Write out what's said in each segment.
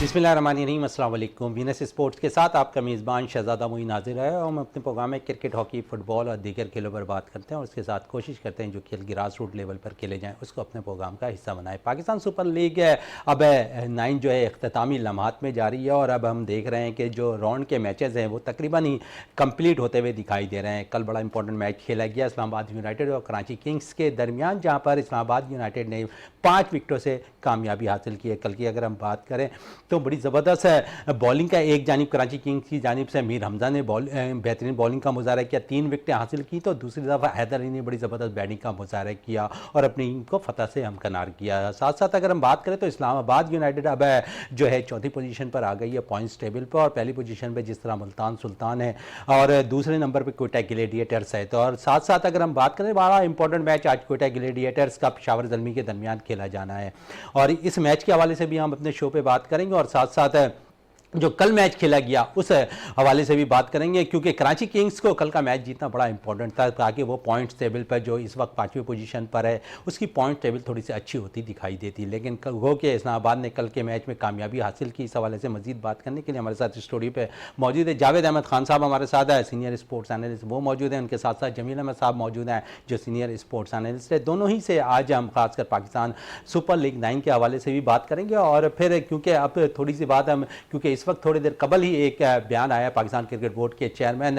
बिस्मिल्लाहिर्रहमानिर्रहीम, अस्सलाम वालेकुम। वीनस स्पोर्ट्स के साथ आपका मेज़बान शहज़ादा मोइन हाजिर है और हम अपने प्रोग्राम में क्रिकेट, हॉकी, फुटबॉल और दीगर खेलों पर बात करते हैं और उसके साथ कोशिश करते हैं जो खेल ग्रास रूट लेवल पर खेले जाएँ उसको अपने प्रोग्राम का हिस्सा बनाएं। पाकिस्तान सुपर लीग अब 9 जो है इख्तितामी लम्हात में जारी है और अब हम देख रहे हैं कि जो राउंड के मैचेज़ हैं वो तकरीबन ही कम्प्लीट होते हुए दिखाई दे रहे हैं। कल बड़ा इंपॉर्टेंट मैच खेला गया इस्लामाबाद यूनाइटेड और कराची किंग्स के दरमियान, जहाँ पर इस्लामाबाद यूनाइटेड ने 5 विकेटों से कामयाबी हासिल की है। कल की अगर हम बात करें तो बड़ी ज़बरदस्त है बॉलिंग का एक जानिब कराची किंग्स की जानिब से मीर हमजा ने बेहतरीन बॉलिंग का मुजाहरा किया, 3 विकेटें हासिल की, तो दूसरी तरफ हैदर अली ने बड़ी ज़बरदस्त बैटिंग का मुजाहरा किया और अपनी टीम को फतह से हमकनार किया। साथ साथ अगर हम बात करें तो इस्लामाबाद यूनाइटेड अब जो है चौथी पोजीशन पर आ गई है पॉइंट्स टेबल पर, और पहली पोजीशन पर जिस तरह मुल्तान सुल्तान है और दूसरे नंबर पर कोयटा ग्लेडिएटर्स है। तो और साथ साथ अगर हम बात करें बड़ा इंपॉर्टेंट मैच आज कोयटा ग्लेडिएटर्स का पेशावर ज़ल्मी के दरमियान खेला जाना है और इस मैच के हवाले से भी हम अपने शो पे बात करेंगे और साथ साथ जो कल मैच खेला गया उस हवाले से भी बात करेंगे, क्योंकि कराची किंग्स को कल का मैच जीतना बड़ा इंपॉर्टेंट था ताकि वो पॉइंट्स टेबल पर जो इस वक्त 5वीं पोजीशन पर है उसकी पॉइंट टेबल थोड़ी सी अच्छी होती दिखाई देती। लेकिन वो कि इस्लामाबाद ने कल के मैच में कामयाबी हासिल की। इस हवाले से मजीद बात करने के लिए हमारे साथ स्टूडियो पर मौजूद है जावेद अहमद खान साहब, हमारे साथ है सीनियर स्पोर्ट्स एनालिस्ट वो मौजूद हैं, उनके साथ साथ जमील अहमद साहब मौजूद हैं जो सीनियर स्पोर्ट्स एनालिस्ट है। दोनों ही से आज हम खासकर पाकिस्तान सुपर लीग 9 के हवाले से भी बात करेंगे और फिर क्योंकि अब थोड़ी सी बात हम क्योंकि इस वक्त थोड़ी देर कबल ही एक बयान आया पाकिस्तान क्रिकेट बोर्ड के चेयरमैन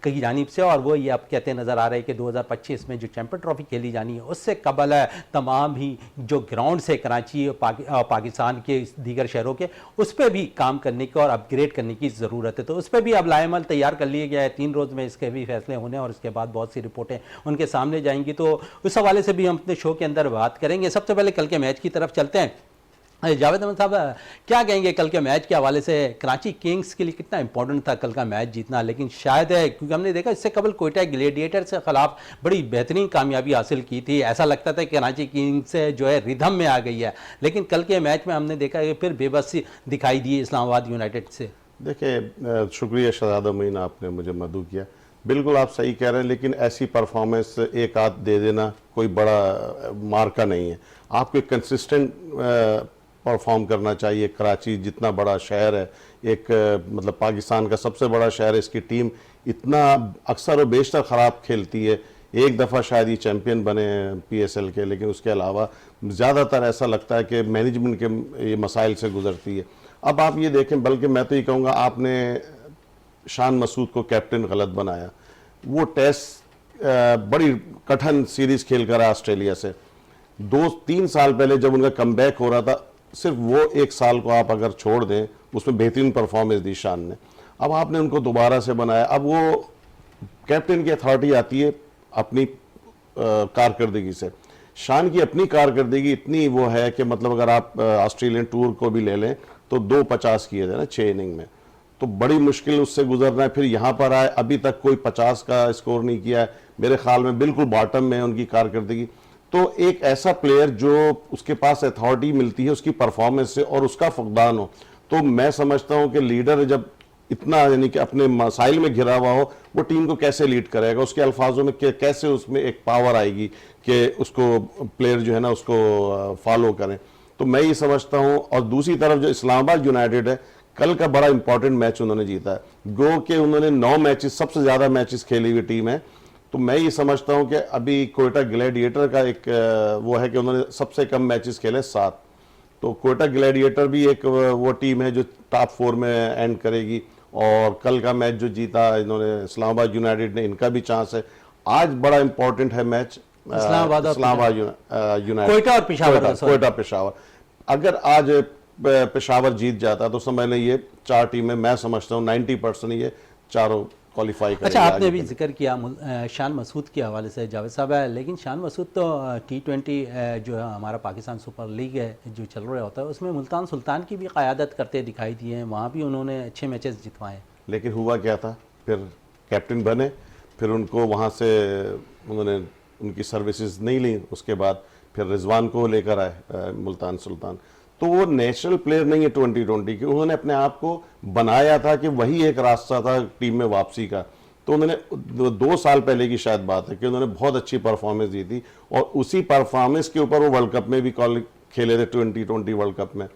की जानिब से और वो ये अब कहते नज़र आ रहे हैं कि 2025 में जो चैंपियन ट्रॉफी खेली जानी है उससे कबल तमाम ही जो ग्राउंड से कराची पाकिस्तान के दीगर शहरों के उस पर भी काम करने की और अपग्रेड करने की ज़रूरत है। तो उस पर भी अब लाएमल तैयार कर लिया गया है, 3 रोज़ में इसके भी फैसले होने और उसके बाद बहुत सी रिपोर्टें उनके सामने जाएंगी। तो उस हवाले से भी हम अपने शो के अंदर बात करेंगे। सबसे पहले कल के मैच की तरफ चलते हैं। जावेद अहमद साहब, क्या कहेंगे कल के मैच के हवाले से? कराची किंग्स के लिए कितना इंपॉर्टेंट था कल का मैच जीतना, लेकिन शायद है क्योंकि हमने देखा इससे कबल कोयटा ग्लेडिएटर के खिलाफ बड़ी बेहतरीन कामयाबी हासिल की थी, ऐसा लगता था कि कराची किंग्स जो है रिदम में आ गई है, लेकिन कल के मैच में हमने देखा कि फिर बेबसी दिखाई दी इस्लामाबाद यूनाइटेड से। देखिए, शुक्रिया शहज़ादा मोइन, आपने मुझे मदऊ किया। बिल्कुल आप सही कह रहे हैं, लेकिन ऐसी परफॉर्मेंस एक आध दे देना कोई बड़ा मार्का नहीं है। आपको कंसिस्टेंट परफॉर्म करना चाहिए। कराची जितना बड़ा शहर है, एक मतलब पाकिस्तान का सबसे बड़ा शहर है, इसकी टीम इतना अक्सर और बेशतर ख़राब खेलती है। एक दफ़ा शायद ये चैम्पियन बने PSL के, लेकिन उसके अलावा ज़्यादातर ऐसा लगता है कि मैनेजमेंट के ये मसाइल से गुजरती है। अब आप ये देखें, बल्कि मैं तो ये कहूँगा आपने शान मसूद को कैप्टन गलत बनाया। वो टेस्ट बड़ी कठिन सीरीज़ खेल कर ऑस्ट्रेलिया से 2-3 साल पहले जब उनका कमबैक हो रहा था, सिर्फ वो 1 साल को आप अगर छोड़ दें उसमें बेहतरीन परफॉर्मेंस दी शान ने। अब आपने उनको दोबारा से बनाया। अब वो कैप्टन की अथॉरिटी आती है अपनी कारकर्दगी से। शान की अपनी कारकर्दगी इतनी वो है कि मतलब अगर आप ऑस्ट्रेलियन टूर को भी ले लें तो 250 किए थे ना 6 इनिंग में, तो बड़ी मुश्किल उससे गुजरना है। फिर यहाँ पर आए, अभी तक कोई 50 का स्कोर नहीं किया है, मेरे ख्याल में बिल्कुल बॉटम में है उनकी कारकर्दगी। तो एक ऐसा प्लेयर जो उसके पास अथॉरिटी मिलती है उसकी परफॉर्मेंस से और उसका फकदान हो, तो मैं समझता हूं कि लीडर जब इतना यानी कि अपने मसाइल में घिरा हुआ हो, वो टीम को कैसे लीड करेगा, उसके अल्फाजों में कैसे उसमें एक पावर आएगी कि उसको प्लेयर जो है ना उसको फॉलो करें। तो मैं ये समझता हूं। और दूसरी तरफ जो इस्लामाबाद यूनाइटेड है, कल का बड़ा इंपॉर्टेंट मैच उन्होंने जीता है। गो के उन्होंने 9 मैचेस, सबसे ज्यादा मैचेस खेली हुई टीम है। तो मैं ये समझता हूं कि अभी कोयटा ग्लैडिएटर का एक वो है कि उन्होंने सबसे कम मैचेस खेले 7। तो कोयटा ग्लैडिएटर भी एक वो टीम है जो टॉप 4 में एंड करेगी। और कल का मैच जो जीता इन्होंने इस्लामाबाद यूनाइटेड ने, इनका भी चांस है। आज बड़ा इंपॉर्टेंट है मैच इस्लामाबाद यूनाइटेड, कोयटा पेशावर। अगर आज पेशावर जीत जाता तो समझ लें ये 4 टीमें, मैं समझता हूँ 90% ये चारों क्वालिफाई करेंगे। अच्छा, आपने भी जिक्र किया शान मसूद के हवाले से जावेद साहब है, लेकिन शान मसूद तो T20 जो है हमारा पाकिस्तान सुपर लीग है जो चल रहा होता है उसमें मुल्तान सुल्तान की भी क़यादत करते दिखाई दिए हैं, वहाँ भी उन्होंने अच्छे मैचेस जितवाए। लेकिन हुआ क्या था, फिर कैप्टन बने, फिर उनको वहाँ से उन्होंने उनकी सर्विसेज नहीं ली, उसके बाद फिर रिजवान को लेकर आए मुल्तान सुल्तान। तो वो नेशनल प्लेयर नहीं है 2020 की, उन्होंने अपने आप को बनाया था कि वही एक रास्ता था टीम में वापसी का। तो उन्होंने 2 साल पहले की शायद बात है कि उन्होंने बहुत अच्छी परफॉर्मेंस दी थी और उसी परफॉर्मेंस के ऊपर वो वर्ल्ड कप में भी खेले थे 2020 वर्ल्ड कप में।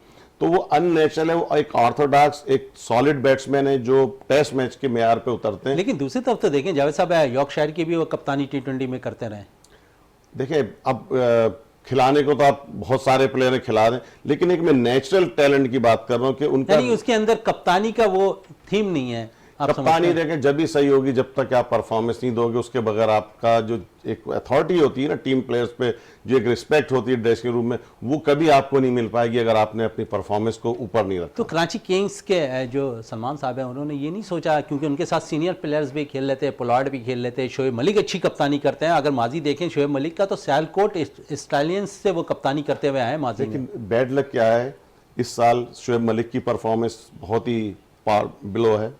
तो तो वो अननेचुरल है, वो एक ऑर्थोडॉक्स एक सॉलिड बैट्समैन है जो टेस्ट मैच के मेयार पे उतरते हैं। लेकिन दूसरी तरफ तो देखें जावेद साहब, यॉर्कशायर की भी वो कप्तानी T20 में करते रहे। देखिए अब खिलाने को तो आप बहुत सारे प्लेयर खिला दें, लेकिन एक मैं नेचुरल टैलेंट की बात कर रहा हूं कि उनका यानी उसके अंदर कप्तानी का वो थीम नहीं है। आप कप्तानी देखें जब भी सही होगी, जब तक आप परफॉर्मेंस नहीं दोगे उसके बगैर आपका जो एक अथॉरिटी होती है ना टीम प्लेयर्स पे, जो एक रिस्पेक्ट होती है ड्रेसिंग रूम में, वो कभी आपको नहीं मिल पाएगी अगर आपने अपनी परफॉर्मेंस को ऊपर नहीं रखा। तो कराची किंग्स के जो सलमान साहब हैं उन्होंने ये नहीं सोचा, क्योंकि उनके साथ सीनियर प्लेयर्स भी खेल लेते हैं, पोलार्ड भी खेल लेते हैं, शोएब मलिक अच्छी कप्तानी करते हैं। अगर माजी देखें शोएब मलिक का, तो सियालकोट स्टालियंस से वो कप्तानी करते हुए आए माजी में। लेकिन बैड लक क्या है, इस साल शोएब मलिक की परफॉर्मेंस बहुत ही बिलो है।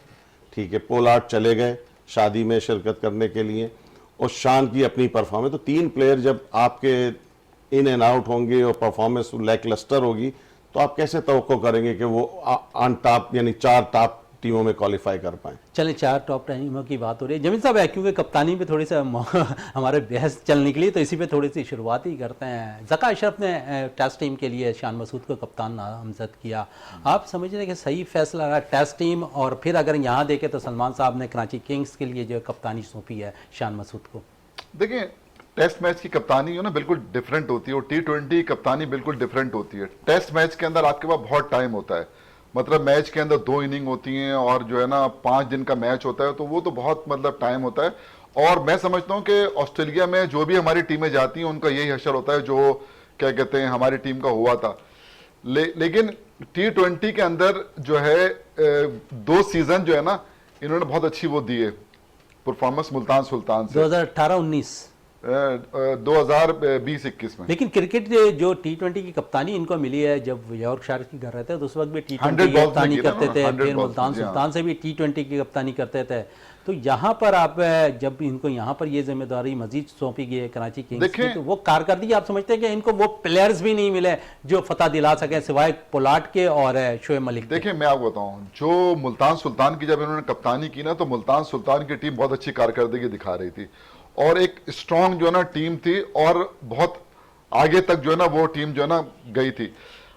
ठीक है, पोलार्ड चले गए शादी में शिरकत करने के लिए, और शान की अपनी परफॉर्मेंस। तो तीन प्लेयर जब आपके इन एंड आउट होंगे और परफॉर्मेंस लैकलस्टर होगी, तो आप कैसे तवक्को करेंगे कि वो ऑन टॉप यानी 4 टॉप टीमों में क्वालिफाई कर पाए। चले 4 टॉप टीमों की बात हो रही है जमील साहब है, क्योंकि कप्तानी पे थोड़ी सा हमारे बहस चल निकली, तो इसी पे थोड़ी सी शुरुआत ही करते हैं। ज़का अशरफ ने टेस्ट टीम के लिए शान मसूद को कप्तान नामजद किया। आप समझ रहे हैं कि सही फैसला रहा टेस्ट टीम? और फिर अगर यहाँ देखें तो सलमान साहब ने कराची किंग्स के लिए जो कप्तानी सौंपी है शान मसूद को। देखिए, टेस्ट मैच की कप्तानी ना बिल्कुल डिफरेंट होती है और T20 कप्तानी बिल्कुल डिफरेंट होती है। टेस्ट मैच के अंदर आपके पास बहुत टाइम होता है, मतलब मैच के अंदर 2 इनिंग होती हैं और जो है ना 5 दिन का मैच होता है, तो वो तो बहुत मतलब टाइम होता है। और मैं समझता हूं कि ऑस्ट्रेलिया में जो भी हमारी टीमें जाती हैं उनका यही हशर होता है जो क्या कहते हैं हमारी टीम का हुआ था। लेकिन T20 के अंदर जो है 2 सीजन जो है ना इन्होंने बहुत अच्छी वो दी है परफॉर्मेंस मुल्तान सुल्तान से 2018-19 2020-21 में। लेकिन क्रिकेट जो T20 की कप्तानी इनको मिली है, जब यॉर्कशायर की कर रहे थे तो उस वक्त भी T20 की कप्तानी करते थे, फिर मुल्तान सुल्तान से भी T20 की कप्तानी करते थे। तो यहाँ पर आप जब इनको यहाँ पर ये जिम्मेदारी मजीद सौंपी गई है कराची किंग्स की, तो वो कारकर्दगी आप समझते हैं कि इनको वो प्लेयर्स भी नहीं मिले जो फतह दिला सके सिवाय पोलार्ड के और शोएब मलिक। देखिए मैं आपको बताऊं, जो मुल्तान सुल्तान की जब इन्होंने कप्तानी की ना, तो मुल्तान सुल्तान की टीम बहुत अच्छी कारकर्दगी दिखा रही थी और एक स्ट्रॉन्ग जो है ना टीम थी और बहुत आगे तक जो है ना वो टीम जो है ना गई थी।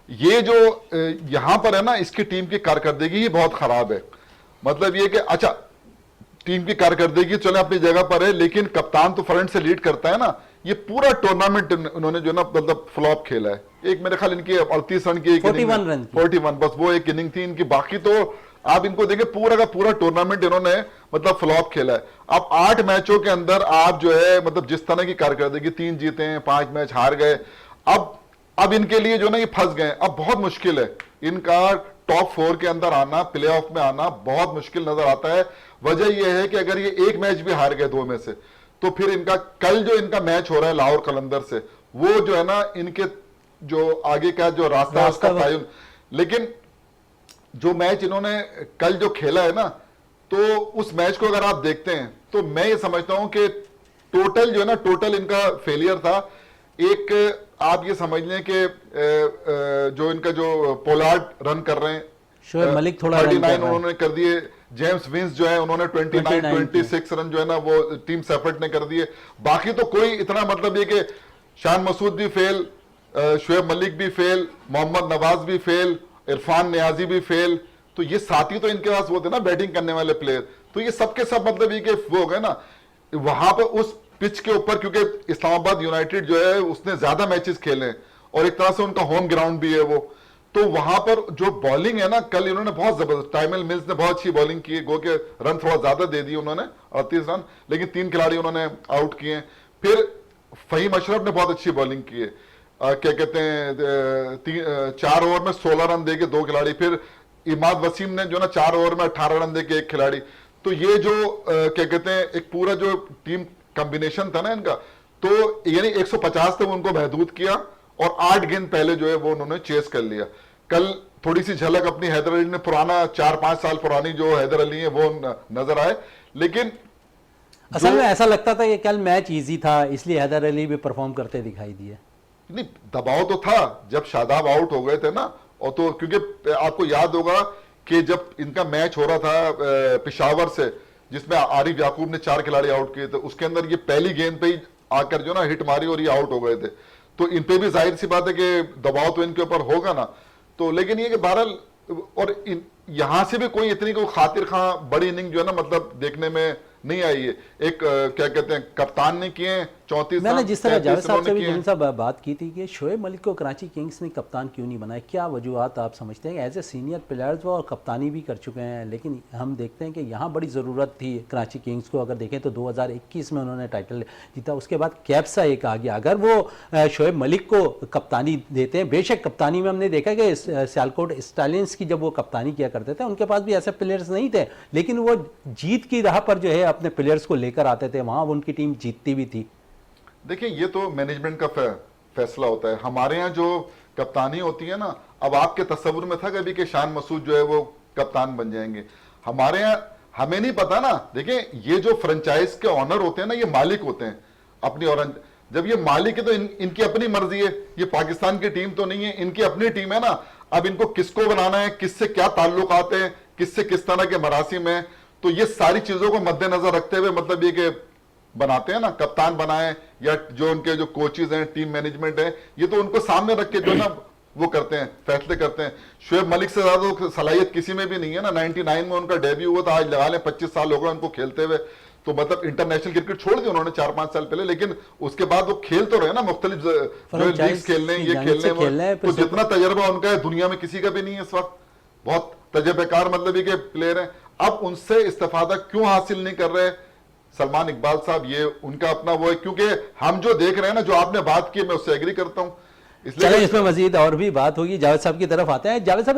ये जो यहां पर है ना इसकी टीम की कारकर्दगी ही बहुत खराब है। मतलब ये कि अच्छा टीम की कारकर्दगी चले अपनी जगह पर है, लेकिन कप्तान तो फ्रंट से लीड करता है ना। ये पूरा टूर्नामेंट उन्होंने जो ना मतलब फ्लॉप खेला है। एक मेरे ख्याल इनकी 38 रन की 41 बस वो एक इनिंग थी इनकी, बाकी तो आप इनको देखें पूरा का पूरा टूर्नामेंट इन्होंने मतलब फ्लॉप खेला है। अब 8 मैचों के अंदर आप जो है मतलब जिस तरह की कारकर्दगी, 3 जीते हैं 5 मैच हार गए। अब इनके लिए जो ना ये फंस गए, अब बहुत मुश्किल है इनका टॉप 4 के अंदर आना, प्ले ऑफ में आना बहुत मुश्किल नजर आता है। वजह यह है कि अगर ये एक मैच भी हार गए 2 में से, तो फिर इनका कल जो इनका मैच हो रहा है लाहौर कलंदर से, वो जो है ना इनके जो आगे का जो रास्ता है उसका तयन। लेकिन जो मैच इन्होंने कल जो खेला है ना, तो उस मैच को अगर आप देखते हैं तो मैं ये समझता हूं कि टोटल जो है ना टोटल इनका फेलियर था। एक आप ये समझ लें कि जो इनका जो पोलार्ड रन कर रहे हैं, शोएब मलिक थोड़ा 39 उन्होंने कर दिए, जेम्स विंस जो है उन्होंने 26 रन जो है ना वो टीम सेफर्ट ने कर दिए। बाकी तो कोई इतना मतलब ये कि शान मसूद भी फेल, शोएब मलिक भी फेल, मोहम्मद नवाज भी फेल, इरफान नियाजी भी फेल। तो ये साथी तो इनके पास वो थे ना बैटिंग करने वाले प्लेयर, तो ये सबके सब मतलब ये कि वो हो गए ना वहां पर उस पिच के ऊपर, क्योंकि इस्लामाबाद यूनाइटेड जो है उसने ज्यादा मैचेस खेले और एक तरह से उनका होम ग्राउंड भी है वो। तो वहां पर जो बॉलिंग है ना, कल इन्होंने बहुत जबरदस्त, टाइमल मिल्स ने बहुत अच्छी बॉलिंग की, गो के रन थोड़ा ज्यादा दे दिए उन्होंने 38 रन, लेकिन 3 खिलाड़ी उन्होंने आउट किए। फिर फहीम अशरफ ने बहुत अच्छी बॉलिंग की है, क्या कहते हैं 4 ओवर में 16 रन देके 2 खिलाड़ी, फिर इमाद वसीम ने जो ना 4 ओवर में 18 रन देके 1 खिलाड़ी। तो ये जो क्या कहते हैं एक पूरा जो टीम कॉम्बिनेशन था ना इनका, तो यानी 150 तक उनको महदूद किया और 8 गेंद पहले जो है वो उन्होंने चेस कर लिया। कल थोड़ी सी झलक अपनी हैदर अली ने, पुराना 4-5 साल पुरानी जो हैदर अली है वो नजर आए। लेकिन असल में ऐसा लगता था कि कल मैच इजी था, इसलिए हैदर अली भी परफॉर्म करते दिखाई दिए। नहीं, दबाव तो था जब शादाब आउट हो गए थे ना, और तो क्योंकि आपको याद होगा कि जब इनका मैच हो रहा था पेशावर से, जिसमें आरिफ याकूब ने 4 खिलाड़ी आउट किए थे, उसके अंदर ये पहली गेंद पे ही आकर जो ना हिट मारी और ये आउट हो गए थे। तो इन पे भी जाहिर सी बात है कि दबाव तो इनके ऊपर होगा ना। तो लेकिन ये कि बहरहाल और यहां से भी कोई इतनी कोई खातिर खां बड़ी इनिंग जो है ना मतलब देखने में नहीं आई है। एक क्या कहते हैं कप्तान ने किए 34 मैंने जिस तरह जावेद साहब से भी किए। जमीन साहब बात की थी कि शोएब मलिक को कराची किंग्स ने कप्तान क्यों नहीं बनाया, क्या वजूहत आप समझते हैं? एज ए सीनियर प्लेयर्स वो कप्तानी भी कर चुके हैं, लेकिन हम देखते हैं कि यहाँ बड़ी ज़रूरत थी कराची किंग्स को। अगर देखें तो 2021 में उन्होंने टाइटल जीता, उसके बाद कैप्सा एक आ गया। अगर वो शोएब मलिक को कप्तानी देते हैं, बेशक कप्तानी में हमने देखा कि सियालकोट स्टालियंस की जब वो कप्तानी किया करते थे उनके पास भी ऐसे प्लेयर्स नहीं थे, लेकिन वो जीत की राह पर जो है अपने प्लेयर्स को लेकर आते थे, वहाँ उनकी टीम जीतती भी थी। देखिए ये तो मैनेजमेंट का फैसला होता है। हमारे यहाँ जो कप्तानी होती है ना, अब आपके तस्वुर में था कभी कि शान मसूद जो है वो कप्तान बन जाएंगे? हमारे यहाँ हमें नहीं पता ना। देखिए ये जो फ्रेंचाइज के ऑनर होते हैं ना, ये मालिक होते हैं अपनी, और जब ये मालिक है तो इनकी अपनी मर्जी है। ये पाकिस्तान की टीम तो नहीं है, इनकी अपनी टीम है ना। अब इनको किसको बनाना है, किससे क्या ताल्लुक आते हैं, किससे किस तरह के मरासिम है, तो ये सारी चीजों को मद्देनजर रखते हुए मतलब ये कि बनाते हैं ना, कप्तान बनाए या जो उनके जो कोचेज हैं, टीम मैनेजमेंट है, ये तो उनको सामने रख के जो ना वो करते हैं, फैसले करते हैं। शोएब मलिक से ज्यादा सलाहियत किसी में भी नहीं है ना। 99 में उनका डेब्यू हुआ था, आज लगा लें 25 साल हो गए उनको खेलते हुए। तो मतलब इंटरनेशनल क्रिकेट छोड़ दी उन्होंने 4-5 साल पहले, लेकिन उसके बाद वो खेल तो रहे ना, मुख्तलिफ लीग्स खेलने, ये खेलने, तो जितना तजर्बा उनका है दुनिया में किसी का भी नहीं है इस वक्त। बहुत तजर्बेकार मतलब ये प्लेयर है। अब उनसे इस्तेफादा क्यों हासिल नहीं कर रहे सलमान इकबाल साहब? ये उनका अपना वो है, क्योंकि हम जो देख रहे हैं ना, जो आपने बात की मैं उससे एग्री करता हूं। चलिए इसमें मजीद और भी बात होगी। जावेद साहब की तरफ आते हैं। जावेद साहब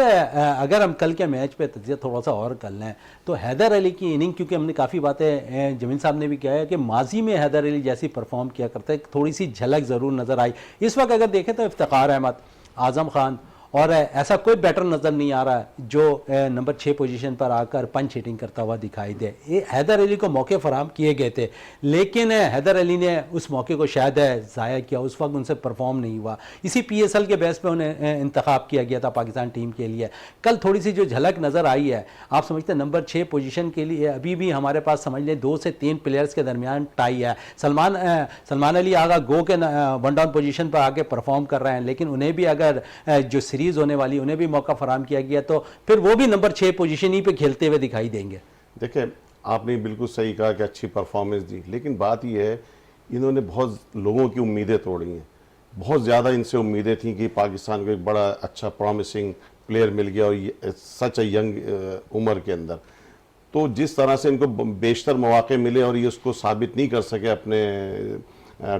अगर हम कल के मैच पे तजिया थोड़ा सा और कर लें तो हैदर अली की इनिंग, क्योंकि हमने काफ़ी बातें जमीन साहब ने भी किया है कि माजी में हैदर अली जैसी परफॉर्म किया करते, थोड़ी सी झलक ज़रूर नज़र आई। इस वक्त अगर देखें तो इफ्तिखार अहमद, आज़म खान और ऐसा कोई बैटर नज़र नहीं आ रहा जो नंबर 6 पोजीशन पर आकर पंच हिटिंग करता हुआ दिखाई दे। ये हैदर अली को मौके फराहम किए गए थे, लेकिन हैदर अली ने उस मौके को शायद ज़ाया किया, उस वक्त उनसे परफॉर्म नहीं हुआ। इसी PSL के बेस पे उन्हें इंतखाब किया गया था पाकिस्तान टीम के लिए। कल थोड़ी सी जो झलक नज़र आई है, आप समझते हैं नंबर 6 पोजीशन के लिए अभी भी हमारे पास समझ लें 2 से 3 प्लेयर्स के दरमियान टाई है। सलमान अली आगा गो के 1 डाउन पोजीशन पर आके परफॉर्म कर रहे हैं, लेकिन उन्हें भी अगर जो सीरीज होने वाली उन्हें भी मौका फराहम किया गया तो फिर वो भी नंबर 6 पोजीशन ही पे खेलते हुए दिखाई देंगे। देखिए आपने बिल्कुल सही कहा कि अच्छी परफॉर्मेंस दी, लेकिन बात यह है इन्होंने बहुत लोगों की उम्मीदें तोड़ी हैं। बहुत ज़्यादा इनसे उम्मीदें थी कि पाकिस्तान को एक बड़ा अच्छा प्रॉमिसिंग प्लेयर मिल गया और सच यंग उम्र के अंदर, तो जिस तरह से इनको बेशतर मौके मिले और ये उसको साबित नहीं कर सके अपने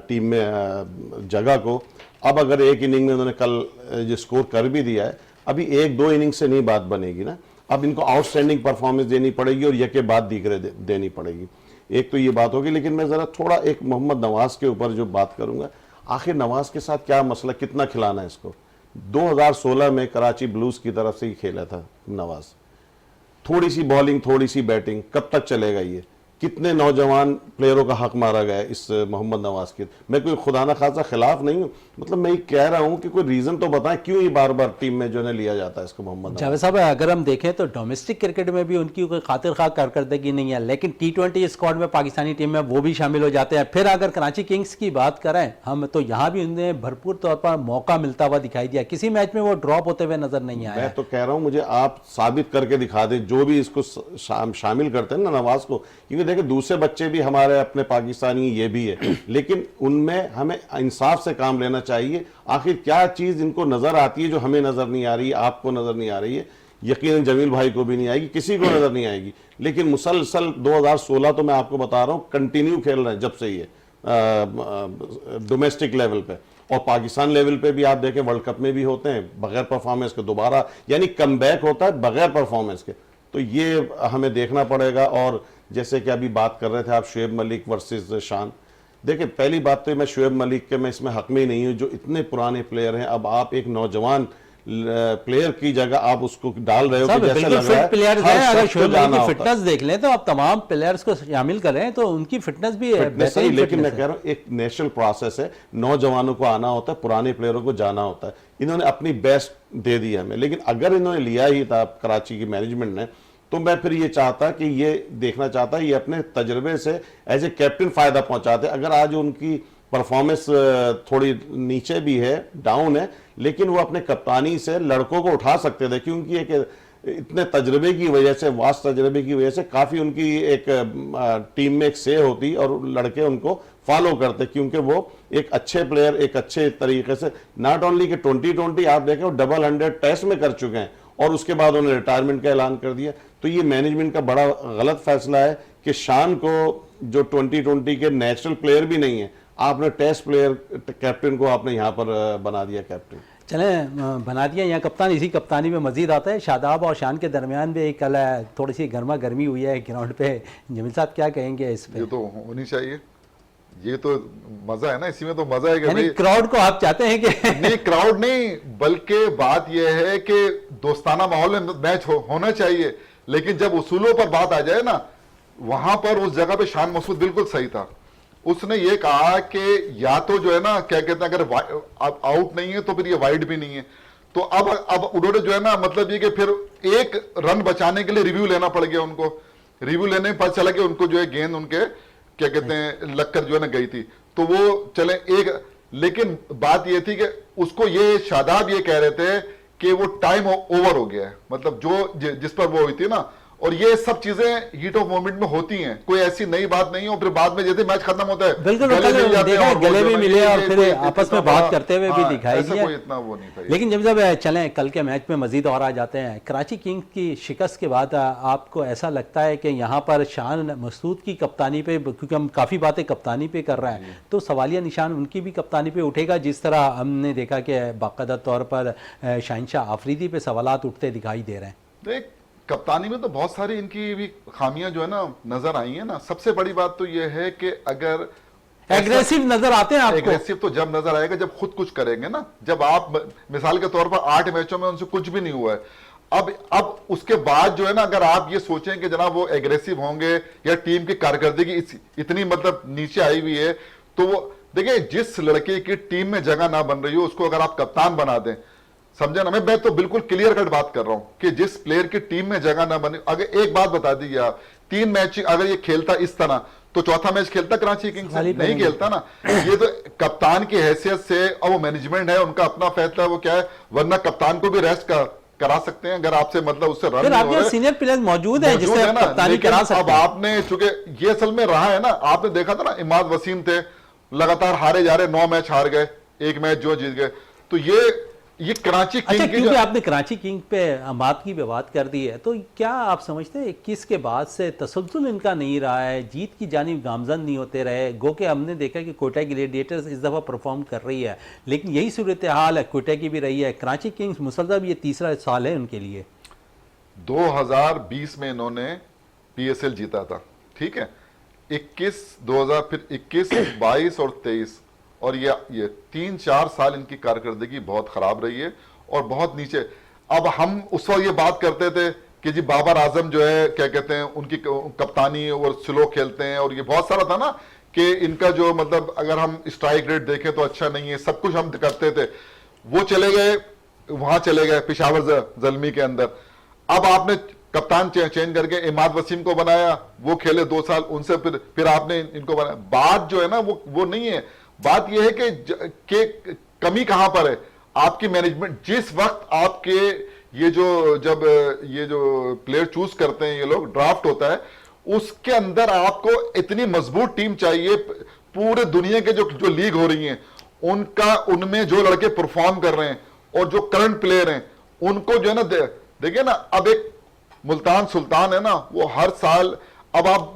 टीम में जगह को। अब अगर एक इनिंग में उन्होंने कल जो स्कोर कर भी दिया है, अभी 1-2 इनिंग से नहीं बात बनेगी ना, अब इनको आउटस्टैंडिंग परफॉर्मेंस देनी पड़ेगी और यके बाद दीगरे देनी पड़ेगी। एक तो ये बात होगी, लेकिन मैं ज़रा थोड़ा एक मोहम्मद नवाज़ के ऊपर जो बात करूँगा, आखिर नवाज़ के साथ क्या मसला, कितना खिलाना है इसको? 2016 में कराची ब्लूज़ की तरफ से ही खेला था नवाज़, थोड़ी सी बॉलिंग थोड़ी सी बैटिंग, कब तक चलेगा ये? कितने नौजवान प्लेयरों का हक मारा गया इस मोहम्मद नवाज के। मैं कोई खुदा ना खासा खिलाफ नहीं हूँ, मतलब मैं कह रहा हूँ कि कोई रीजन तो बताएं क्यों ये बार बार टीम में जो है लिया जाता है इसको मोहम्मद नवाज। जावेद साहब अगर हम देखें तो डोमेस्टिक क्रिकेट में भी उनकी कोई खातिर खा कारकर्दगी नहीं है, लेकिन T20 स्क्वाड में पाकिस्तानी टीम में वो भी शामिल हो जाते हैं। फिर अगर कराची किंग्स की बात करें हम तो यहाँ भी उन्हें भरपूर तौर पर मौका मिलता हुआ दिखाई दिया, किसी मैच में वो ड्रॉप होते हुए नजर नहीं आया। मैं तो कह रहा हूँ मुझे आप साबित करके दिखा दें जो भी इसको शामिल करते हैं ना नवाज को, क्योंकि देखिए दूसरे बच्चे भी हमारे अपने पाकिस्तानी ये भी है, लेकिन उनमें हमें इंसाफ से काम लेना चाहिए। आखिर क्या चीज़ इनको नज़र आती है जो हमें नज़र नहीं आ रही है, आपको नज़र नहीं आ रही है, यकीनन जमील भाई को भी नहीं आएगी, किसी को नज़र नहीं आएगी। लेकिन मुसलसल 2016 तो मैं आपको बता रहा हूँ कंटिन्यू खेल रहे हैं जब से ये डोमेस्टिक लेवल पे, और पाकिस्तान लेवल पे भी आप देखें वर्ल्ड कप में भी होते हैं बगैर परफॉर्मेंस के, दोबारा यानी कमबैक होता है बगैर परफॉर्मेंस के। तो ये हमें देखना पड़ेगा। और जैसे कि अभी बात कर रहे थे आप शोएब मलिक वर्सेस शान, देखिए पहली बात तो मैं शोएब मलिक के मैं इसमें हक में ही नहीं हूँ, जो इतने पुराने प्लेयर हैं, अब आप एक नौजवान प्लेयर की जगह आप उसको डाल रहे हो कि जैसे लग रहा है प्लेयर्स हैं। अगर शोएब मलिक की फिटनेस देख लें तो आप तमाम प्लेयर्स को शामिल करें तो उनकी फिटनेस भी है, लेकिन मैं कह रहा हूँ एक नेशनल प्रोसेस है, नौजवानों को आना होता है, पुराने प्लेयरों को जाना होता है। इन्होंने अपनी बेस्ट दे दी हमें, लेकिन अगर इन्होंने लिया ही था कराची की मैनेजमेंट ने, तो मैं फिर ये चाहता कि ये देखना चाहता ये अपने तजर्बे से एज ए कैप्टन फायदा पहुंचाते। अगर आज उनकी परफॉर्मेंस थोड़ी नीचे भी है, डाउन है, लेकिन वो अपने कप्तानी से लड़कों को उठा सकते थे, क्योंकि एक इतने तजर्बे की वजह से, वास्ट तजर्बे की वजह से काफ़ी उनकी एक टीम में एक से होती और लड़के उनको फॉलो करते, क्योंकि वो एक अच्छे प्लेयर, एक अच्छे तरीके से, नॉट ओनली कि 2020 आप देखें वो डबल 100 टेस्ट में कर चुके हैं और उसके बाद उन्होंने रिटायरमेंट का ऐलान कर दिया। तो ये मैनेजमेंट का बड़ा गलत फैसला है कि शान को, जो 2020 के नेशनल प्लेयर भी नहीं है, आपने टेस्ट प्लेयर कैप्टन को आपने यहाँ पर बना दिया कैप्टन। चलें, बना दिया यहाँ कप्तान। इसी कप्तानी में मजीद आता है शादाब और शान के दरमियान भी कल थोड़ी सी गर्मा गर्मी हुई है ग्राउंड पे। जमील साहब क्या कहेंगे इस पे? ये तो होनी चाहिए, ये तो मजा है ना, इसी में तो मजा है कि क्राउड को आप चाहते हैं कि नहीं, क्राउड नहीं, बल्कि बात यह है कि दोस्ताना माहौल में मैच होना चाहिए, लेकिन जब उसूलों पर बात आ जाए ना, वहां पर उस जगह पे शान मसूद बिल्कुल सही था। उसने ये कहा कि या तो जो है ना, क्या कहते हैं, अगर आउट नहीं है तो फिर ये वाइड भी नहीं है, तो अब उन्होंने जो है ना, मतलब ये कि फिर एक रन बचाने के लिए रिव्यू लेना पड़ गया उनको। रिव्यू लेने में पता चला कि उनको जो है गेंद उनके क्या कहते हैं लगकर जो है ना गई थी, तो वो चले एक, लेकिन बात ये थी कि उसको ये शादाब ये कह रहे थे कि वो टाइम ओवर हो गया है, मतलब जो जिस पर वो हुई थी ना, और ये सब चीजें हीट ऑफ मोमेंट में होती हैं, कोई ऐसी नई बात नहीं है। और फिर बाद में जैसे मैच खत्म होता है, बिल्कुल गले भी मिले और फिर आपस में बात करते हुए भी दिखाई दिया, कोई इतना वो नहीं था। लेकिन जब चलें कल के मैच में मजीद और आ जाते हैं, कराची किंग्स की शिकस्त के बाद आपको ऐसा लगता है कि यहाँ पर शान मसूद की कप्तानी पे, क्योंकि हम काफ़ी बातें कप्तानी पे कर रहे हैं, तो सवालिया निशान उनकी भी कप्तानी पे उठेगा, जिस तरह हमने देखा कि बाकायदा तौर पर शहनशाह आफरीदी पे सवालात उठते दिखाई दे रहे हैं? देख, कप्तानी में तो बहुत सारी इनकी भी खामियां जो है ना नजर आई हैं ना। सबसे बड़ी बात तो ये है कि अगर एग्रेसिव नजर आते हैं आपको, एग्रेसिव तो जब नजर आएगा जब खुद कुछ करेंगे ना। जब आप मिसाल के तौर पर 8 मैचों में उनसे कुछ भी नहीं हुआ है, अब उसके बाद जो है ना, अगर आप ये सोचें कि जनाब वो एग्रेसिव होंगे या टीम की कारकर्दगी इतनी मतलब नीचे आई हुई है, तो वो देखिए, जिस लड़के की टीम में जगह ना बन रही हो उसको अगर आप कप्तान बना दें, समझे ना, मैं तो बिल्कुल क्लियर कट बात कर रहा हूं कि जिस प्लेयर की टीम में जगह ना बने। अगर एक बात बता दीजिए आप, 3 मैच अगर ये खेलता इस तरह, तो चौथा मैच खेलता कराची किंग्स से? नहीं खेलता ना। ये तो कप्तान की हैसियत से, और वो मैनेजमेंट है, उनका अपना फैसला है, वो क्या है, वरना कप्तान को भी रेस्ट करा सकते हैं अगर आपसे मतलब उससे रन नहीं हो रहे। सीनियर प्लेयर मौजूद है जिससे कप्तानी करा सकते हैं। अब आपने चूंकि ये असल में रहा है ना, आपने देखा था ना, इमाद वसीम थे, लगातार हारे जा रहे, 9 मैच हार गए, 1 मैच जो जीत गए। तो ये कराची किंग की, क्योंकि आपने कराची किंग पे अमाद की बात कर दी है, तो क्या आप समझते हैं 21 के बाद से तसल्सल इनका नहीं रहा है, जीत की जानिब गामजन नहीं होते रहे? गो के हमने देखा कि कोयटा ग्लेडिएटर्स इस दफ़ा परफॉर्म कर रही है, लेकिन यही सूरत हाल है कोयटा की भी रही है। कराची किंग्स मुसलसल ये तीसरा साल है उनके लिए। 2020 में इन्होंने PSL जीता था, ठीक है, 2000 फिर 21, 22 और 23, और ये 3-4 साल इनकी कारकर्दगी बहुत खराब रही है और बहुत नीचे। अब हम उस वक्त ये बात करते थे कि जी बाबर आजम जो है, क्या कहते हैं, उनकी कप्तानी और स्लो खेलते हैं, और ये बहुत सारा था ना कि इनका जो मतलब अगर हम स्ट्राइक रेट देखें तो अच्छा नहीं है, सब कुछ हम करते थे। वो चले गए, वहां चले गए पेशावर जलमी के अंदर। अब आपने कप्तान चेंज करके इमाद वसीम को बनाया, वो खेले 2 साल, उनसे फिर आपने इनको बनाया। बात जो है ना वो नहीं है। बात यह है कि कमी कहां पर है आपकी मैनेजमेंट। जिस वक्त आपके ये जो प्लेयर चूज करते हैं, ये लोग ड्राफ्ट होता है, उसके अंदर आपको इतनी मजबूत टीम चाहिए। पूरे दुनिया के जो लीग हो रही हैं उनमें जो लड़के परफॉर्म कर रहे हैं और जो करंट प्लेयर हैं उनको जो है ना, देखिए ना, अब एक मुल्तान सुल्तान है ना, वो हर साल, अब आप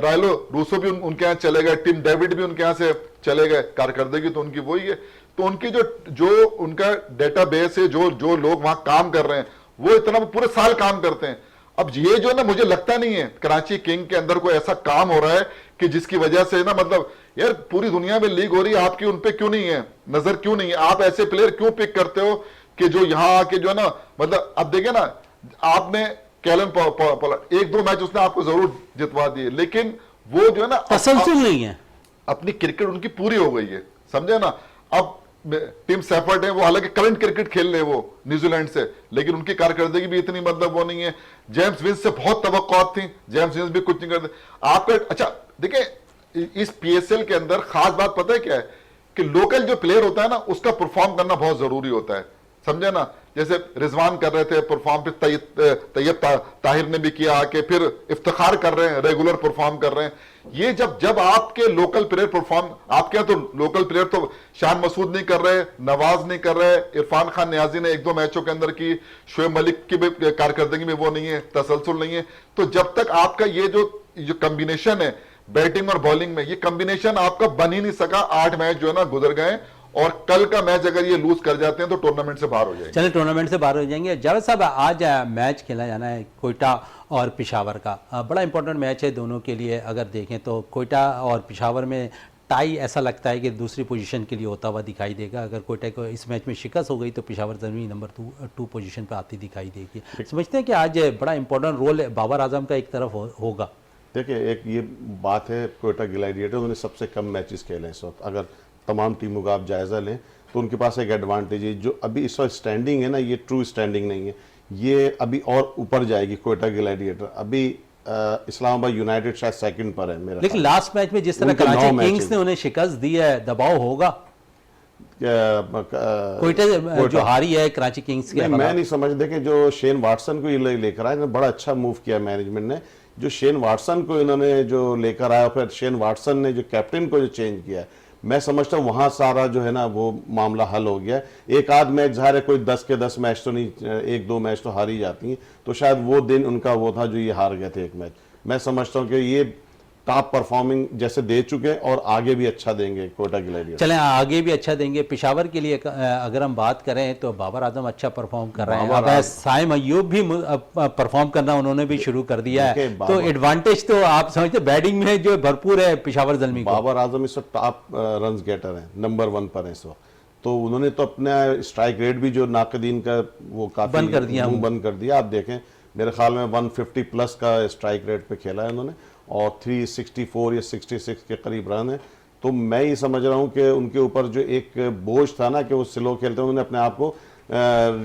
रायलो रूसो भी उनके यहाँ चले गए, टिम डेविड भी उनके यहाँ से चले गए, कारकर्दगी तो उनकी वही है। तो उनकी जो उनका डेटाबेस है, जो लोग वहां काम कर रहे हैं, वो इतना पूरे साल काम करते हैं। अब ये जो ना, मुझे लगता नहीं है कराची किंग के अंदर कोई ऐसा काम हो रहा है कि जिसकी वजह से ना, मतलब यार पूरी दुनिया में लीग हो रही है, आपकी उनपे क्यों नहीं है नजर, क्यों नहीं है? आप ऐसे प्लेयर क्यों पिक करते हो कि जो यहां आके जो है ना, मतलब अब देखिए ना, आपने कैलन पॉलर्ड 1-2 मैच उसने आपको जरूर जितवा दिए, लेकिन वो जो है ना तसल्सल नहीं है, अपनी क्रिकेट उनकी पूरी हो गई है, समझे ना। अब टिम सैफर्ड है, वो हालांकि करंट क्रिकेट खेल रहे वो न्यूजीलैंड से, लेकिन उनकी कारकर्दगी भी इतनी मतलब वो नहीं है। जेम्स विंस से बहुत तवक्कुआत थी, जेम्स विंस भी कुछ नहीं करते। आपका अच्छा देखिए, इस पीएसएल के अंदर खास बात पता है क्या है कि लोकल जो प्लेयर होता है ना उसका परफॉर्म करना बहुत जरूरी होता है, समझे ना। जैसे रिजवान कर रहे थे परफॉर्म, फिर तैयब ताहिर ने भी किया आके, फिर इफ्तिखार कर रहे हैं, रेगुलर परफॉर्म कर रहे हैं। ये जब आपके लोकल प्लेयर परफॉर्म, आपके यहाँ तो लोकल प्लेयर तो शान मसूद नहीं कर रहे, नवाज नहीं कर रहे, इरफान खान नियाजी ने 1-2 मैचों के अंदर की, शोएब मलिक की भी कारकर्दगी में वो नहीं है, तसलसल नहीं है। तो जब तक आपका ये जो कॉम्बिनेशन है बैटिंग और बॉलिंग में, ये कॉम्बिनेशन आपका बन ही नहीं सका। 8 मैच जो है ना गुजर गए, और कल का मैच अगर ये लूज कर जाते हैं तो टूर्नामेंट से बाहर हो जाएंगे। चलिए टूर्नामेंट से बाहर हो जाएंगे। जावेद साहब, आज मैच खेला जाना है कोयटा और पेशावर का। बड़ा इंपॉर्टेंट मैच है दोनों के लिए। अगर देखें तो कोयटा और पेशावर में टाई ऐसा लगता है कि दूसरी पोजीशन के लिए होता हुआ दिखाई देगा। अगर कोयटा को इस मैच में शिकस्त हो गई तो पेशावर ज़मीनी नंबर 2 पोजीशन पर आती दिखाई देगी। समझते हैं कि आज बड़ा इंपॉर्टेंट रोल बाबर आजम का एक तरफ होगा। देखिए, एक ये बात है, कोयटा ग्लैडिएटर उन्होंने सबसे कम मैचेस खेले इस वक्त। अगर तमाम टीमों का आप जायज़ा लें तो उनके पास एक एडवांटेज है। जो अभी इस वक्त स्टैंडिंग है ना, ये ट्रू स्टैंडिंग नहीं है, ये अभी और ऊपर जाएगी। कोयटा ग्लैडिएटर अभी इस्लामाबाद यूनाइटेड शायद सेकंड पर है मेरा। लेकिन लास्ट मैच में जिस तरह कराची किंग्स ने उन्हें शिकस्त दी है, दबाव होगा कोयटा जो हारी है कराची किंग्स के। मैं नहीं समझ, देखें जो शेन वाटसन को ये लेकर आए, बड़ा अच्छा मूव किया मैनेजमेंट ने। जो शेन वाटसन को इन्होंने जो लेकर आया, फिर शेन वाटसन ने जो कैप्टन को जो चेंज किया है, मैं समझता हूँ वहां सारा जो है ना वो मामला हल हो गया। एक आध मैच ज़ाहिर है, कोई 10 के 10 मैच तो नहीं, 1-2 मैच तो हारी जाती हैं, तो शायद वो दिन उनका वो था जो ये हार गए थे एक मैच। मैं समझता हूँ कि ये टॉप परफॉर्मिंग जैसे दे चुके हैं और आगे भी अच्छा देंगे कोयटा ग्लैडिएटर। चलें आगे भी अच्छा देंगे। पेशावर के लिए अगर हम बात करें तो बाबर आजम अच्छा परफॉर्म कर रहे हैं। अब साइम अयूब भी परफॉर्म करना उन्होंने भी शुरू कर दिया है, तो एडवांटेज तो आप समझते बैटिंग में जो भरपूर है पेशावर ज़ल्मी को। बाबर आजम इस वक्त टॉप रन गेटर हैं, नंबर 1 पर है इस वक्त। तो उन्होंने तो अपना स्ट्राइक रेट भी जो नाकदीन का वो काफी बंद कर दिया। आप देखें मेरे ख्याल में 150 प्लस का स्ट्राइक रेट पे खेला है उन्होंने, और 364 या 66 के करीब रन है। तो मैं ये समझ रहा हूँ कि उनके ऊपर जो एक बोझ था ना कि वो स्लो खेलते हैं, उन्होंने अपने आप को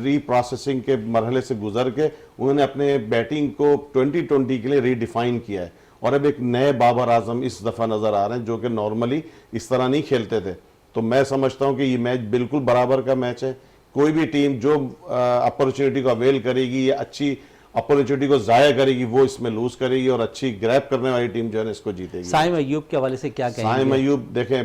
रीप्रोसेसिंग के मरहले से गुजर के उन्होंने अपने बैटिंग को 2020 के लिए रीडिफाइन किया है। और अब एक नए बाबर आजम इस दफ़ा नज़र आ रहे हैं जो कि नॉर्मली इस तरह नहीं खेलते थे। तो मैं समझता हूँ कि ये मैच बिल्कुल बराबर का मैच है। कोई भी टीम जो अपॉर्चुनिटी को अवेल करेगी या अच्छी अपॉर्चुनिटी को जाया करेगी वो इसमें लूज करेगी, और अच्छी ग्रैब करने वाली टीम जो है इसको जीतेगी। साइम अयूब के हवाले से क्या कहेंगे? साइम अयूब देखें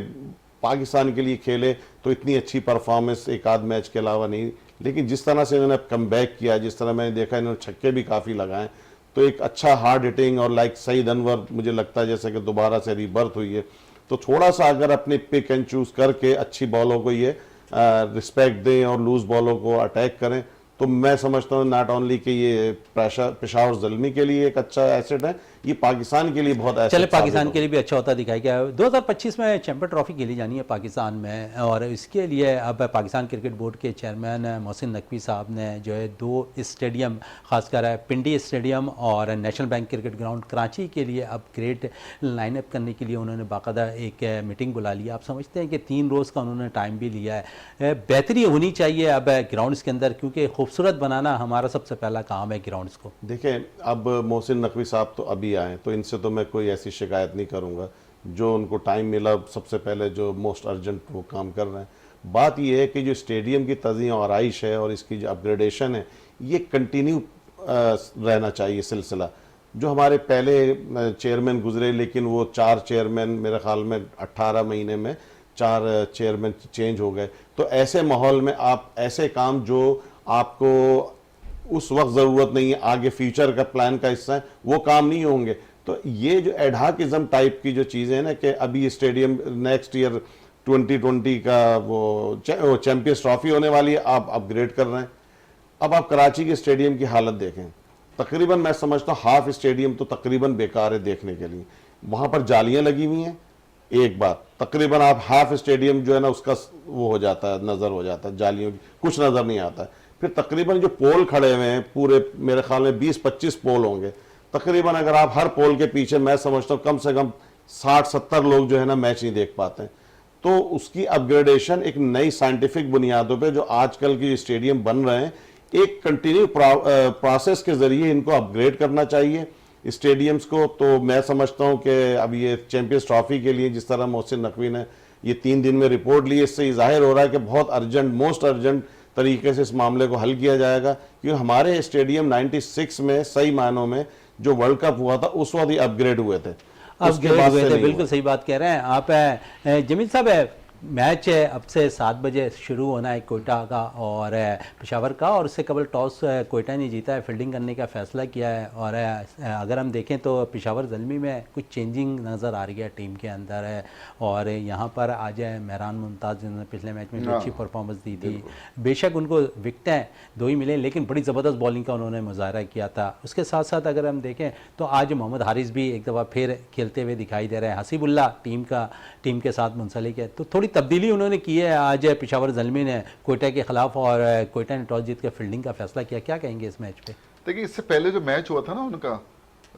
पाकिस्तान के लिए खेले तो इतनी अच्छी परफॉर्मेंस एक आध मैच के अलावा नहीं, लेकिन जिस तरह से इन्होंने कम बैक किया, जिस तरह मैंने देखा इन्होंने छक्के भी काफ़ी लगाए, तो एक अच्छा हार्ड हिटिंग और लाइक सईद अनवर मुझे लगता है जैसे कि दोबारा से रीबर्थ हुई है। तो थोड़ा सा अगर अपने पिक एंड चूज करके अच्छी बॉलों को ये रिस्पेक्ट दें और लूज बॉलों को अटैक करें, तो मैं समझता हूँ नॉट ओनली कि ये पेशावर ज़ल्मी के लिए एक अच्छा एसेट है, ये पाकिस्तान के लिए बहुत एसेट। चले पाकिस्तान के लिए भी अच्छा होता दिखाई गया। 2025 में चैंपियन ट्रॉफी खेली जानी है पाकिस्तान में, और इसके लिए अब पाकिस्तान क्रिकेट बोर्ड के चेयरमैन मोहसिन नकवी साहब ने जो है 2 स्टेडियम, खासकर पिंडी स्टेडियम और national bank cricket ground Karachi के लिए अपग्रेड लाइनअप करने के लिए उन्होंने बाकायदा एक मीटिंग बुला लिया। आप समझते हैं कि 3 रोज़ का उन्होंने टाइम भी लिया है। बेहतरी होनी चाहिए अब ग्राउंड्स के अंदर, क्योंकि खूबसूरत बनाना हमारा सबसे पहला काम है ग्राउंड्स को। देखें, अब मोहसिन नकवी साहब तो अभी आए, तो इनसे तो मैं कोई ऐसी शिकायत नहीं करूंगा। जो उनको टाइम मिला सबसे पहले जो मोस्ट अर्जेंट वो काम कर रहे हैं। बात ये है कि जो स्टेडियम की तज़ीम और आइश है और इसकी जो अपग्रेडेशन है ये कंटिन्यू रहना चाहिए सिलसिला। जो हमारे पहले चेयरमैन गुजरे, लेकिन वो 4 चेयरमैन मेरे ख्याल में 18 महीने में 4 चेयरमैन चेंज हो गए। तो ऐसे माहौल में आप ऐसे काम जो आपको उस वक्त ज़रूरत नहीं है, आगे फ्यूचर का प्लान का हिस्सा है, वो काम नहीं होंगे। तो ये जो एडहाकिज्म टाइप की जो चीज़ें हैं ना कि अभी स्टेडियम नेक्स्ट ईयर 2020 का वो चैंपियंस ट्रॉफी होने वाली है, आप अपग्रेड कर रहे हैं। अब आप कराची के स्टेडियम की हालत देखें, तकरीबन मैं समझता हूँ हाफ स्टेडियम तो तकरीबन बेकार है देखने के लिए। वहाँ पर जालियाँ लगी हुई हैं, एक बात तकरीबन आप हाफ स्टेडियम जो है ना उसका वो हो जाता है, नज़र हो जाता है, जालियों की कुछ नज़र नहीं आता है। फिर तकरीबन जो पोल खड़े हुए हैं पूरे मेरे ख्याल में 20-25 पोल होंगे तकरीबन, अगर आप हर पोल के पीछे मैं समझता हूँ कम से कम 60-70 लोग जो है ना मैच नहीं देख पाते हैं। तो उसकी अपग्रेडेशन एक नई साइंटिफिक बुनियादों पे जो आजकल की स्टेडियम बन रहे हैं, एक कंटिन्यू प्रोसेस के जरिए इनको अपग्रेड करना चाहिए। स्टेडियम्स को। तो मैं समझता हूं कि अब ये चैंपियंस ट्रॉफी के लिए जिस तरह मोहसिन नकवी ने ये 3 दिन में रिपोर्ट ली, इससे जाहिर हो रहा है कि बहुत अर्जेंट, मोस्ट अर्जेंट तरीके से इस मामले को हल किया जाएगा, क्योंकि हमारे स्टेडियम 96 में सही मायनों में जो वर्ल्ड कप हुआ था उस वक्त ही अपग्रेड हुए थे, अपग्रेड हुए थे। बिल्कुल सही बात कह रहे हैं आप। जमील साहब, मैच अब से 7 बजे शुरू होना है कोयटा का और पेशावर का, और उससे कबल टॉस कोयटा ने जीता है, फील्डिंग करने का फैसला किया है। और अगर हम देखें तो पेशावर ज़ल्मी में कुछ चेंजिंग नज़र आ रही है टीम के अंदर है। और यहाँ पर आज मेहरान मुमताज़ जिन्होंने पिछले मैच में भी अच्छी परफॉर्मेंस दी थी, बेशक उनको विकटें 2 ही मिले लेकिन बड़ी ज़बरदस्त बॉलिंग का उन्होंने मुजाहरा किया था। उसके साथ साथ अगर हम देखें तो आज मोहम्मद हारिस भी एक दफ़ा फिर खेलते हुए दिखाई दे रहे हैं। हसीबुल्ला टीम के साथ मुंसलिक है, तो थोड़ी तब्दीली उन्होंने की है आज पेशावर ज़ल्मी ने कोयटा के खिलाफ, और कोयटा ने टॉस जीत कर फील्डिंग का फैसला किया। क्या कहेंगे इस मैच पे? देखिए, इससे पहले जो मैच हुआ था ना उनका,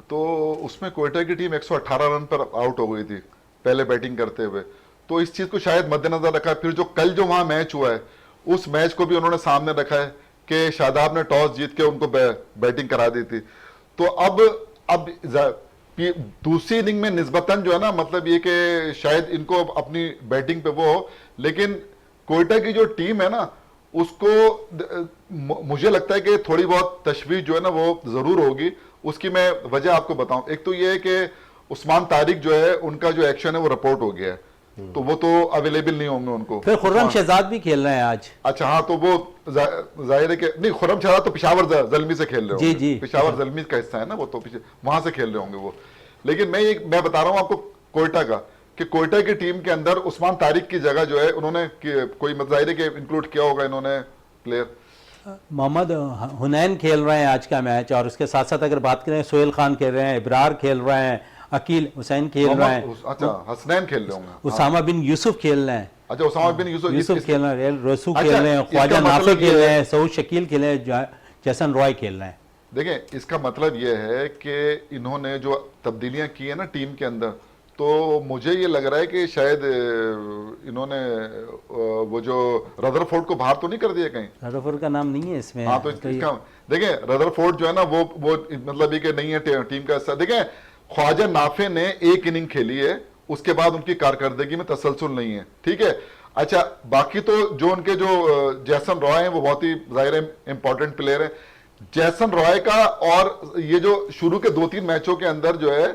तो उसमें कोयटा की टीम 118 रन पर आउट हो गई थी पहले बैटिंग करते हुए। तो इस चीज को शायद मद्देनजर रखा है। फिर जो कल जो वहां मैच हुआ है उस मैच को भी उन्होंने सामने रखा है कि शादाब ने टॉस जीत के उनको बैटिंग करा दी थी। तो अब दूसरी इनिंग में निस्बतन जो है ना, मतलब ये कि शायद इनको अपनी बैटिंग पे वो हो, लेकिन कोयटा की जो टीम है ना उसको मुझे लगता है कि थोड़ी बहुत तशवीश जो है ना वो जरूर होगी। उसकी मैं वजह आपको बताऊं। एक तो ये है कि उस्मान तारिक जो है उनका जो एक्शन है वो रिपोर्ट हो गया है, तो वो तो अवेलेबल नहीं होंगे उनको। फिर खुर्रम शहजाद भी खेल रहे हैं आज। अच्छा हाँ, तो वो जाहिर है कि नहीं, खुर्रम शहजाद तो पेशावर ज़ल्मी से खेल रहे होंगे। जी। पेशावर ज़ल्मी का हिस्सा है ना वो, तो वहां से खेल रहे होंगे वो। लेकिन मैं बता रहा हूं आपको कोयटा का, कि कोयटा की टीम के अंदर उस्मान तारिक की जगह जो है उन्होंने कोई जाहिर है कि इंक्लूड किया होगा इन्होंने प्लेयर। मोहम्मद हुनैन खेल रहे हैं आज का मैच, और उसके साथ साथ अगर बात करें सोहेल खान खेल रहे हैं, इब्रार खेल रहे हैं, अकील हुसैन खेल रहे हैं, अच्छा हसनैन खेल रहे होंगे, उसामा बिन यूसुफ खेल रहे हैं, अच्छा उसामा बिन यूसुफ खेल रहे हैं, रसू अच्छा, खेल रहे हैं, ख्वाजा इसका नाफे मतलब खेल ये रहे है- हैं, सऊद शकील खेल रहे हैं, जैसन रॉय खेल रहे हैं। देखें, इसका मतलब यह है कि इन्होंने जो तब्दीलियां की है ना टीम के अंदर, तो मुझे ये लग रहा है कि शायद इन्होंने वो जो रदरफोर्ड को बाहर तो नहीं कर दिया कहीं। रदरफोर्ड का नाम नहीं है इसमें। हाँ, तो इसका देखें, रदरफोर्ड जो है ना वो मतलब ये कि नहीं है टीम का हिस्सा। देखें, ख्वाजा नाफे ने 1 इनिंग खेली है, उसके बाद उनकी कारकर्दगी में तसलसल नहीं है, ठीक है। अच्छा, बाकी तो जो उनके जो जैसन रॉय हैं वो बहुत ही जाहिर इंपॉर्टेंट प्लेयर है। जैसन रॉय का और ये जो शुरू के 2-3 मैचों के अंदर जो है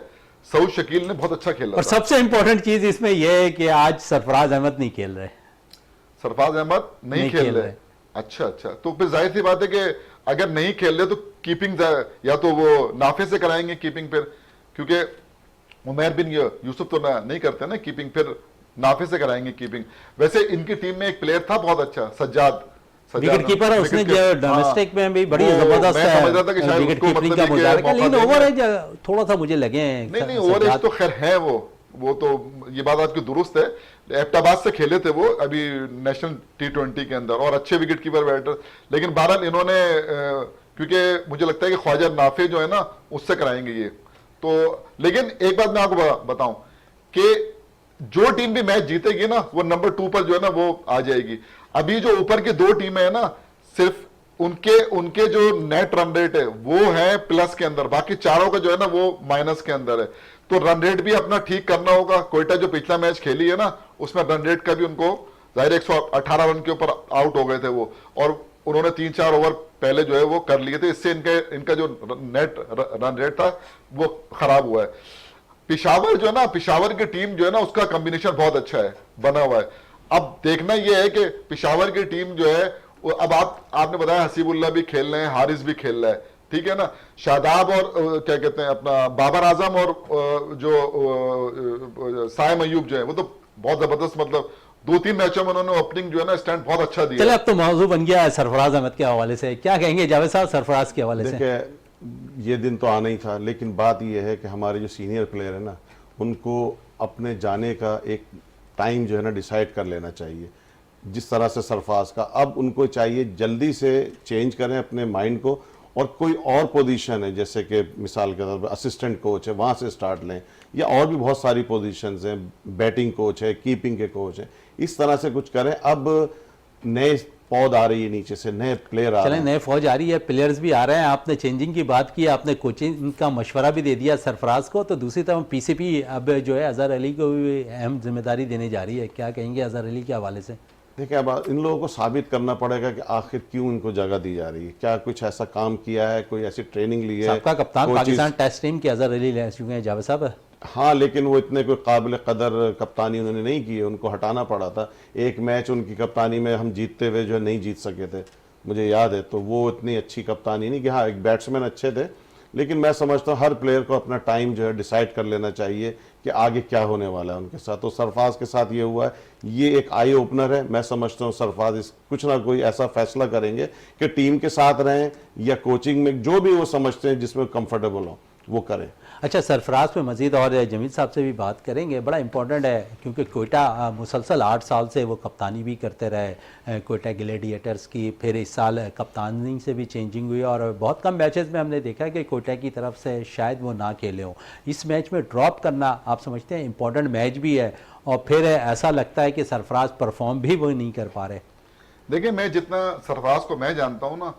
सऊद शकील ने बहुत अच्छा खेला और था। सबसे इंपॉर्टेंट चीज इसमें यह है कि आज सरफराज अहमद नहीं खेल रहे। सरफराज अहमद नहीं खेल रहे। अच्छा, तो फिर जाहिर सी बात है कि अगर नहीं खेल रहे तो कीपिंग या तो वो नाफे से कराएंगे कीपिंग, फिर क्योंकि उमैर बिन यूसुफ तो नहीं करते ना कीपिंग, फिर नाफे से कराएंगे कीपिंग। वैसे इनकी टीम में एक प्लेयर था बहुत अच्छा, सज्जाद विकेट कीपर है, उसने जो डोमेस्टिक में भी बड़ी जबरदस्त मैं समझ रहा था कि शायद विकेट उसको कीपिंग मतलब का ये कि मुजाहरा, मौका लेकिन देंगे। ओवर एज थोड़ा सा मुझे लगे नहीं ओवरेज तो खैर है, वो तो ये बात आपकी दुरुस्त है। एबटाबाद से खेले थे वो अभी नेशनल T20 के अंदर, और अच्छे विकेट कीपर बैटर। लेकिन बहरहाल इन्होंने क्योंकि मुझे लगता है कि ख्वाजा नाफे जो है ना उससे कराएंगे ये तो। लेकिन एक बात मैं आपको बताऊं कि जो टीम भी मैच जीतेगी ना वो नंबर 2 पर जो है ना वो आ जाएगी। अभी जो ऊपर की 2 टीमें है ना, सिर्फ उनके जो नेट रन रेट है वो है प्लस के अंदर, बाकी चारों का जो है ना वो माइनस के अंदर है। तो रन रेट भी अपना ठीक करना होगा। कोयटा जो पिछला मैच खेली है ना उसमें रन रेट का भी उनको जाहिर 118 रन के ऊपर आउट हो गए थे वो, और उन्होंने 3-4 ओवर पहले जो है वो कर लिए थे, इससे इनका जो नेट रन रेट था वो खराब हुआ है। पिशावर जो है ना, पिशावर की टीम जो है ना उसका कॉम्बिनेशन बहुत अच्छा है, बना हुआ है। अब देखना यह है कि पिशावर की टीम जो है, अब आपने बताया हसीबुल्ला भी खेल रहे हैं, हारिस भी खेल रहा है, ठीक है ना। शादाब और क्या कहते हैं अपना बाबर आजम और जो साइम अयूब जो है वो तो बहुत जबरदस्त, मतलब 2-3 मैचों में उन्होंने ओपनिंग जो है ना स्टैंड बहुत अच्छा दिया। चले, अब तो मौजू बन गया है सरफराज अहमद के हवाले से, क्या कहेंगे जावेद साहब सरफराज के हवाले से? देखिए, ये दिन तो आना ही था, लेकिन बात यह है कि हमारे जो सीनियर प्लेयर है ना उनको अपने जाने का एक टाइम जो है ना डिसाइड कर लेना चाहिए। जिस तरह से सरफराज का अब उनको चाहिए जल्दी से चेंज करें अपने माइंड को, और कोई और पोजीशन है जैसे कि मिसाल के तौर पर असिस्टेंट कोच है वहाँ से स्टार्ट लें, या और भी बहुत सारी पोजीशंस हैं, बैटिंग कोच है, कीपिंग के कोच हैं, इस तरह से कुछ करें। अब नए पौध आ रही है नीचे से, नए प्लेयर आ रहे चलें, हैं। नए फौज आ रही है, प्लेयर्स भी आ रहे हैं। आपने चेंजिंग की बात की, आपने कोचिंग का मशवरा भी दे दिया सरफराज को, तो दूसरी तरफ पीसीपी अब जो है अजहर अली को भी अहम जिम्मेदारी देने जा रही है। क्या कहेंगे अजहर अली के हवाले से? देखिए, अब इन लोगों को साबित करना पड़ेगा कि आखिर क्यों इनको जगह दी जा रही है, क्या कुछ ऐसा काम किया है, कोई ऐसी ट्रेनिंग ली है। सबका कप्तान कोई पाकिस्तान चीज़- टेस्ट टीम के अजहर अली ले चुके हैं जावेद साहब। हाँ, लेकिन वो इतने कोई काबिल कदर कप्तानी उन्होंने नहीं की है, उनको हटाना पड़ा था। एक मैच उनकी कप्तानी में हम जीतते हुए जो है नहीं जीत सके थे, मुझे याद है। तो वो इतनी अच्छी कप्तानी नहीं कि हाँ एक बैट्समैन अच्छे थे, लेकिन मैं समझता हूँ हर प्लेयर को अपना टाइम जो है डिसाइड कर लेना चाहिए कि आगे क्या होने वाला है उनके साथ। तो सरफराज के साथ ये हुआ है, ये एक आई ओपनर है। मैं समझता हूँ सरफराज इस कुछ ना कोई ऐसा फैसला करेंगे कि टीम के साथ रहें या कोचिंग में जो भी वो समझते हैं जिसमें कंफर्टेबल हो वो करें। अच्छा, सरफराज पे मजीद और जमील साहब से भी बात करेंगे, बड़ा इंपॉर्टेंट है क्योंकि कोयटा मुसलसल 8 साल से वो कप्तानी भी करते रहे कोयटा ग्लैडिएटर्स की, फिर इस साल कप्तानी से भी चेंजिंग हुई और बहुत कम मैचेस में हमने देखा कि कोयटा की तरफ से शायद वो ना खेले हों। इस मैच में ड्रॉप करना आप समझते हैं इंपॉर्टेंट मैच भी है, और फिर ऐसा लगता है कि सरफराज परफॉर्म भी वो नहीं कर पा रहे। देखिए, मैं जितना सरफराज को मैं जानता हूं ना,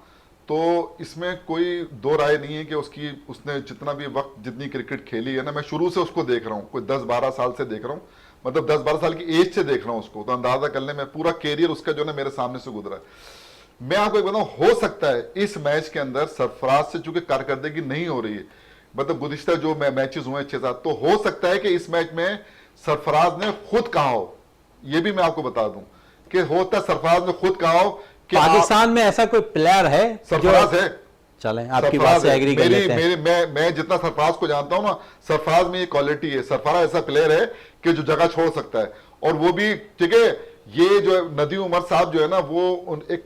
तो इसमें कोई दो राय नहीं है कि उसने जितना भी वक्त जितनी क्रिकेट खेली है ना, मैं शुरू से उसको देख रहा हूँ, कोई 10-12 साल से देख रहा हूँ, मतलब 10-12 साल की एज से देख रहा हूँ उसको, तो अंदाजा कर ले, मैं पूरा कैरियर उसका जो है मेरे सामने से गुजरा है। मैं आपको एक बताऊं, हो सकता है इस मैच के अंदर सरफराज से चूंकि कारकर्दगी नहीं हो रही है, मतलब गुज़िश्ता जो मैचेस हुए 6-7, तो हो सकता है कि इस मैच में सरफराज ने खुद कहा हो, ये भी मैं आपको बता दूं कि होता सरफराज ने खुद कहा हो कि पाकिस्तान में ऐसा कोई प्लेयर है? सरफराज है। चलें, आपकी बात से एग्री कर लेते हैं। मैं जितना सरफराज को जानता हूं ना, सरफराज में ये क्वालिटी है, सरफराज ऐसा प्लेयर है कि जो जगह छोड़ सकता है, और वो भी ठीक है। ये जो नदी उमर साहब जो है ना, वो एक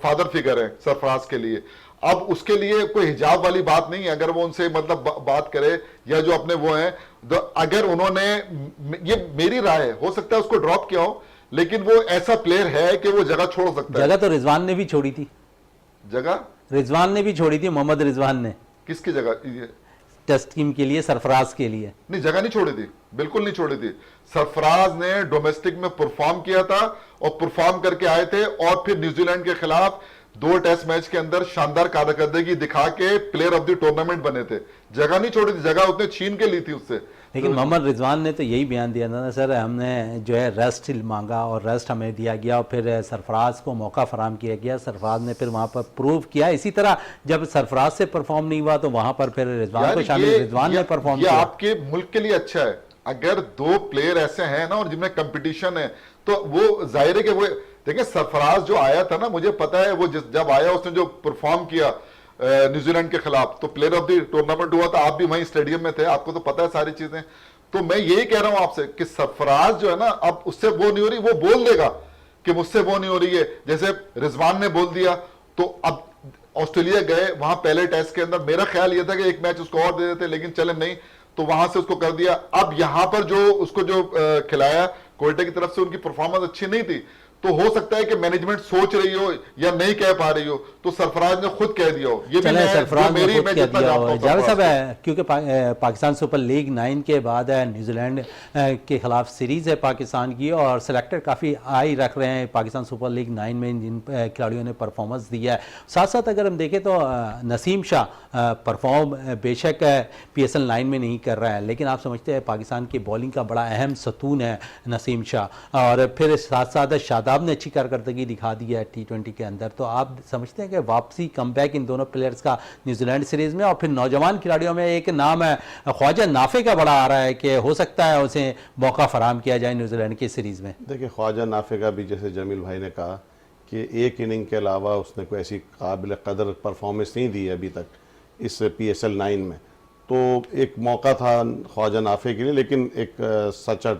फादर फिगर है सरफराज के लिए। अब उसके लिए कोई हिजाब वाली बात नहीं है, अगर वो उनसे मतलब बात करे या जो अपने वो हैं, अगर उन्होंने, ये मेरी राय है, हो सकता है उसको ड्रॉप किया हो, लेकिन वो ऐसा प्लेयर है कि वो जगह छोड़ सकता है। जगह तो रिजवान ने भी छोड़ी थी, जगह रिजवान ने भी छोड़ी थी, मोहम्मद रिजवान ने किसकी जगह? टेस्ट टीम के लिए, सरफराज के लिए। नहीं, जगह नहीं छोड़ी थी, बिल्कुल नहीं छोड़ी थी। सरफराज ने डोमेस्टिक में परफॉर्म किया था और परफॉर्म करके आए थे, और फिर न्यूजीलैंड के खिलाफ 2 टेस्ट मैच के अंदर शानदार कारकर्दगी दिखा के प्लेयर ऑफ द टूर्नामेंट बने थे। जगह नहीं छोड़ी थी, जगह उसने छीन के ली थी उससे। लेकिन मोहम्मद रिजवान ने तो यही बयान दिया था ना सर, हमने जो है रेस्ट मांगा और रेस्ट हमें दिया गया, और फिर सरफराज को मौका फराम किया गया, सरफराज ने फिर वहाँ पर प्रूव किया। इसी तरह जब सरफराज से परफॉर्म नहीं हुआ तो वहाँ पर फिर रिजवान को शामिल, रिजवान ने परफॉर्म किया। आपके मुल्क के लिए अच्छा है अगर 2 प्लेयर ऐसे हैं ना, और जिनमें कंपटीशन है, तो वो जाहिर है कि वो, देखिए सरफराज जो आया था ना, मुझे पता है वो जब आया उसने जो परफॉर्म किया न्यूजीलैंड के खिलाफ, तो प्लेयर ऑफ द टूर्नामेंट हुआ था। आप भी वहीं स्टेडियम में थे, आपको तो पता है सारी चीजें। तो मैं यही कह रहा हूं आपसे कि सरफराज जो है ना, अब उससे वो नहीं हो रही, वो बोल देगा कि मुझसे वो नहीं हो रही है, जैसे रिजवान ने बोल दिया। तो अब ऑस्ट्रेलिया गए, वहां पहले टेस्ट के अंदर मेरा ख्याल यह था कि एक मैच उसको और दे देते, लेकिन चले नहीं, तो वहां से उसको कर दिया। अब यहां पर जो उसको जो खिलाया कोयटा की तरफ से, उनकी परफॉर्मेंस अच्छी नहीं थी, तो हो सकता है कि मैनेजमेंट सोच रही हो या नहीं कह पा रही हो, तो सरफराज ने खुद कह दिया हो। ये भी सरफराज ने खुद कह दिया हो। जावेद साहब, क्योंकि पाकिस्तान सुपर लीग 9 के बाद न्यूजीलैंड के खिलाफ सीरीज है पाकिस्तान की, और सेलेक्टर काफ़ी आई रख रहे हैं पाकिस्तान सुपर लीग 9 में जिन खिलाड़ियों ने परफॉर्मेंस दिया है। साथ साथ अगर हम देखें तो नसीम शाह परफॉर्म बेशक PSL 9 में नहीं कर रहा है, लेकिन आप समझते हैं पाकिस्तान की बॉलिंग का बड़ा अहम सतून है नसीम शाह, और फिर साथ साथ शादाब ने अच्छी कारकर्दगी दिखा दी है T20 के अंदर। तो आप समझते हैं कि वापसी कमबैक इन दोनों प्लेयर्स का न्यूजीलैंड सीरीज में, और फिर नौजवान खिलाड़ियों में एक नाम है ख्वाजा नाफे का बड़ा आ रहा है कि हो सकता है उसे मौका फराम किया जाए न्यूजीलैंड की सीरीज में। देखिए, ख्वाजा नाफे का भी जैसे जमील भाई ने कहा कि एक इनिंग के अलावा उसने कोई ऐसी काबिल कदर परफॉर्मेंस नहीं दी अभी तक इस PSL 9 में, तो एक मौका था ख्वाजा नाफे के लिए। लेकिन एक सच्चा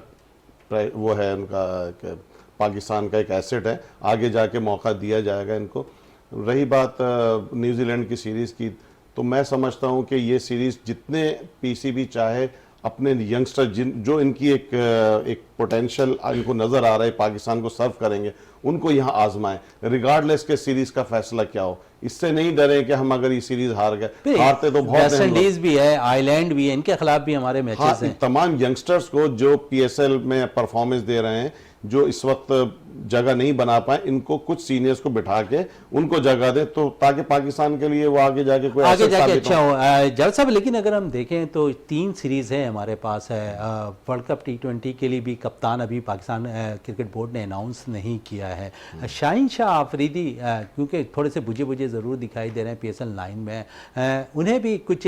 वो है उनका, पाकिस्तान का एक एसेट है, आगे जाके मौका दिया जाएगा इनको। रही बात न्यूजीलैंड की सीरीज़ की, तो मैं समझता हूं कि ये सीरीज़ जितने PCB चाहे अपने यंगस्टर जो इनकी एक पोटेंशियल इनको नजर आ रहा है, पाकिस्तान को सर्व करेंगे, उनको यहाँ आजमाएं, रिगार्डलेस के सीरीज का फैसला क्या हो। इससे नहीं डरे कि हम अगर ये सीरीज हार गए, हारते तो बहुत वेस्ट इंडीज भी है, आयरलैंड भी है, इनके खिलाफ भी हमारे मैचेस हैं। तमाम यंगस्टर्स को जो PSL में परफॉर्मेंस दे रहे हैं, जो इस वक्त जगह नहीं बना पाए, इनको कुछ सीनियर्स को बिठा के उनको जगह दे, तो ताकि पाकिस्तान के लिए वो आगे जाके कोई आगे जाके अच्छा हो। जज साहब, लेकिन अगर हम देखें तो 3 सीरीज है हमारे पास है। वर्ल्ड कप T20 के लिए भी कप्तान अभी पाकिस्तान क्रिकेट बोर्ड ने अनाउंस नहीं किया है। शाहीन शाह आफरीदी क्योंकि थोड़े से बुझे बुझे ज़रूर दिखाई दे रहे हैं PSL 9 में, उन्हें भी कुछ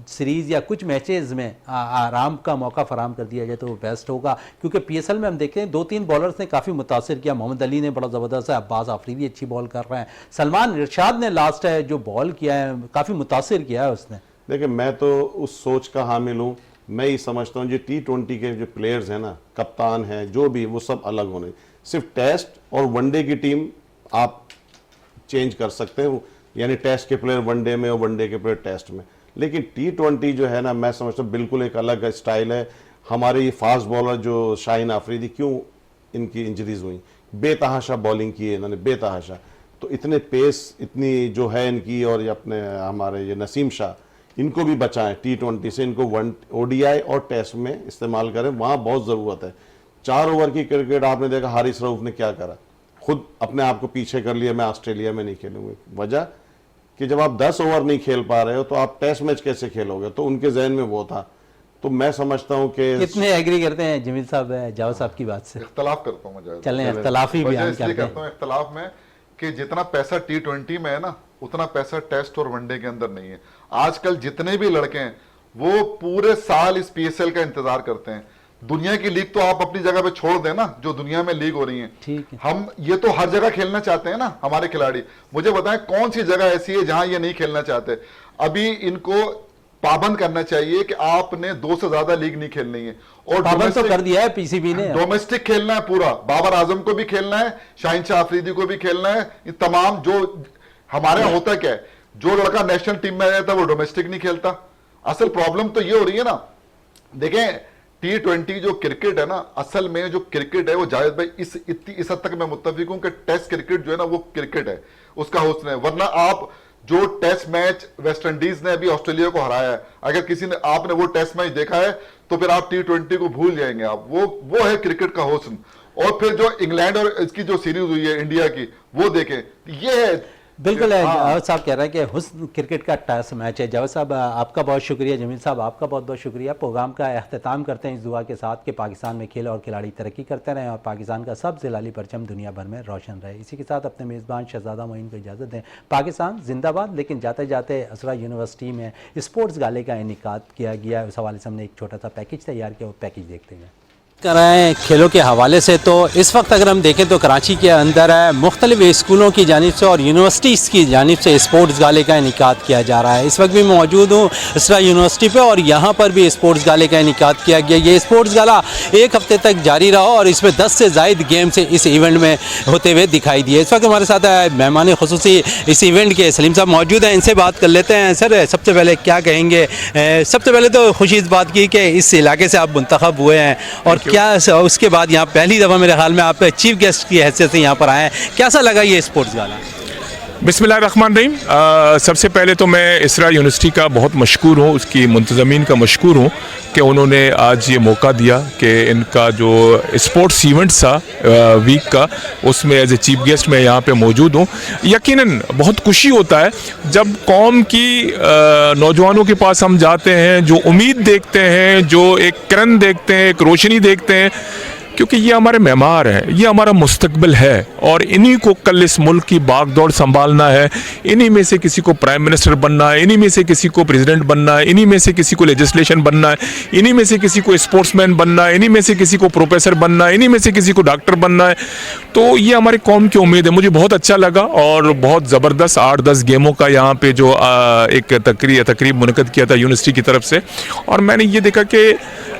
सीरीज़ या कुछ मैचेज़ में आराम का मौका फराम कर दिया जाए तो वो बेस्ट होगा, क्योंकि PSL में हम देखते हैं 2-3 बॉलर्स ने काफ़ी मुतासिर किया। मोहम्मद अली ने बड़ा ज़बरदस्त है, अब्बास आफरीदी अच्छी बॉल कर रहे हैं, सलमान इरशाद ने लास्ट है जो बॉल किया है काफ़ी मुतासिर किया है उसने। देखिए, मैं तो उस सोच का हामिल हूँ, मैं ये समझता हूँ जो T20 के जो प्लेयर्स हैं ना, कप्तान हैं जो भी, वो सब अलग होने। सिर्फ टेस्ट और वनडे की टीम आप चेंज कर सकते हो, यानी टेस्ट के प्लेयर वनडे में और वनडे के प्लेयर टेस्ट में, लेकिन T20 जो है ना, मैं समझता हूँ बिल्कुल एक अलग स्टाइल है। हमारे ये फास्ट बॉलर जो शाहीन आफरीदी, क्यों इनकी इंजरीज हुई, बेतहाशा बॉलिंग की है इन्होंने, बेतहाशा। तो इतने पेस इतनी जो है इनकी, और ये अपने हमारे ये नसीम शाह, इनको भी बचाएं T20 से, इनको ODI और टेस्ट में इस्तेमाल करें, वहाँ बहुत ज़रूरत है। 4 ओवर की क्रिकेट आपने देखा हारिस रऊफ ने क्या करा, खुद अपने आप को पीछे कर लिया, मैं ऑस्ट्रेलिया में नहीं खेलूंगा। वजह कि जब आप 10 ओवर नहीं खेल पा रहे हो तो आप टेस्ट मैच कैसे खेलोगे, तो उनके जहन में वो था। तो मैं समझता हूं कि कितने एग्री करते हैं जमील साहब जावेद साहब की बात से? इख्तलाफ करता हूं मैं, चलें इख्तलाफी बयान करते हैं। इख्तलाफ में कि जितना पैसा T20 में है ना, उतना पैसा टेस्ट और वनडे के अंदर नहीं है। आजकल जितने भी लड़के हैं वो पूरे साल इस PSL का इंतजार करते हैं। दुनिया की लीग तो आप अपनी जगह पे छोड़ दें ना, जो दुनिया में लीग हो रही है, ठीक है। हम ये तो हर जगह खेलना चाहते हैं ना हमारे खिलाड़ी। मुझे बताएं कौन सी जगह ऐसी है जहां ये नहीं खेलना चाहते। अभी इनको पाबंद करना चाहिए कि आपने 2 से ज्यादा लीग नहीं खेलनी है, और पाबंद तो कर दिया है PCB ने। डोमेस्टिक खेलना है पूरा, बाबर आजम को भी खेलना है, शाहीन शाह आफरीदी को भी खेलना है। ये तमाम जो हमारे यहाँ होता क्या है, जो लड़का नेशनल टीम में आ जाता है वो डोमेस्टिक नहीं खेलता। असल प्रॉब्लम तो ये हो रही है ना, देखें T20 जो क्रिकेट है ना, असल में जो क्रिकेट है वो जावेद भाई इस हद तक मैं मुत्तफिक हूं कि टेस्ट क्रिकेट जो है ना वो क्रिकेट है, उसका हुस्न है। वरना आप जो टेस्ट मैच वेस्ट इंडीज ने अभी ऑस्ट्रेलिया को हराया है, अगर किसी ने आपने वो टेस्ट मैच देखा है तो फिर आप T20 को भूल जाएंगे आप। वो है क्रिकेट का हुस्न। और फिर जो इंग्लैंड और इसकी जो सीरीज हुई है इंडिया की, वो देखें, ये है बिल्कुल है। जावेद साहब कह रहे हैं कि हुस्न क्रिकेट का टेस्ट मैच है। जावेद साहब आपका बहुत शुक्रिया, जमील साहब आपका बहुत बहुत शुक्रिया। प्रोग्राम का अख्ताम करते हैं इस दुआ के साथ कि पाकिस्तान में खेल और खिलाड़ी तरक्की करते रहें और पाकिस्तान का सब जिलाली परचम दुनिया भर में रोशन रहे। इसी के साथ अपने मेज़बान शहजादा मोइन को इजाज़त दें। पाकिस्तान जिंदाबाद। लेकिन जाते जाते असरा यूनिवर्सिटी में स्पोर्ट्स गाले का इनेकाद किया गया, उस हवाले से हमने एक छोटा सा पैकेज तैयार किया, वो पैकेज देखते हैं कराएँ खेलों के हवाले से। तो इस वक्त अगर हम देखें तो कराची के अंदर है मुख्तलिफ स्कूलों की जानिब से और यूनिवर्सिटीज़ की जानिब से स्पोर्ट्स गाले का इनेकाद किया जा रहा है। इस वक्त भी मौजूद हूँ इसरा यूनिवर्सिटी पे और यहाँ पर भी स्पोर्ट्स गाले का इनेकाद किया गया। ये स्पोर्ट्स गाला 1 हफ्ते तक जारी रहा और इसमें 10 से ज़ायद गेम्स इस इवेंट में होते हुए दिखाई दिए। इस वक्त हमारे साथ मेहमान खुसूसी इस इवेंट के सलीम साहब मौजूद हैं, इनसे बात कर लेते हैं। सर, सबसे पहले क्या कहेंगे? सबसे पहले तो खुशी इस बात की कि इस इलाके से आप मुंतखब हुए हैं, और क्या उसके बाद यहाँ पहली दफ़ा मेरे ख्याल में आप चीफ गेस्ट की हैसियत से यहाँ पर आए हैं, कैसा लगा ये स्पोर्ट्स गाला? बिस्मिल्लाहिर्रहमानिर्रहीम। सबसे पहले तो मैं इसरा यूनिवर्सिटी का बहुत मशकूर हूँ, उसकी मुंतज़मीन का मशकूर हूँ कि उन्होंने आज ये मौका दिया कि इनका जो स्पोर्ट्स इवेंट था वीक का, उसमें एज ए चीफ गेस्ट मैं यहाँ पे मौजूद हूँ। यकीनन बहुत खुशी होता है जब कौम की नौजवानों के पास हम जाते हैं, जो उम्मीद देखते हैं, जो एक किरण देखते हैं, एक रोशनी देखते हैं, क्योंकि ये हमारे मेहमान हैं, ये हमारा मुस्तकबिल है और इन्हीं को कल इस मुल्क की बागदौड़ संभालना है। इन्हीं में से किसी को प्राइम मिनिस्टर बनना है, इन्हीं में से किसी को प्रेसिडेंट बनना है, इन्हीं में से किसी को लेजिस्लेशन बनना है, इन्हीं में से किसी को स्पोर्ट्समैन बनना है, इन्हीं में से किसी को प्रोफेसर बनना है, इन्हीं में से किसी को डॉक्टर बनना है। तो ये हमारी कौम की उम्मीद है। मुझे बहुत अच्छा लगा और बहुत ज़बरदस्त 8-10 गेमों का यहाँ पे जो एक तकरीब मुनक़द किया था यूनिवर्सिटी की तरफ से, और मैंने ये देखा कि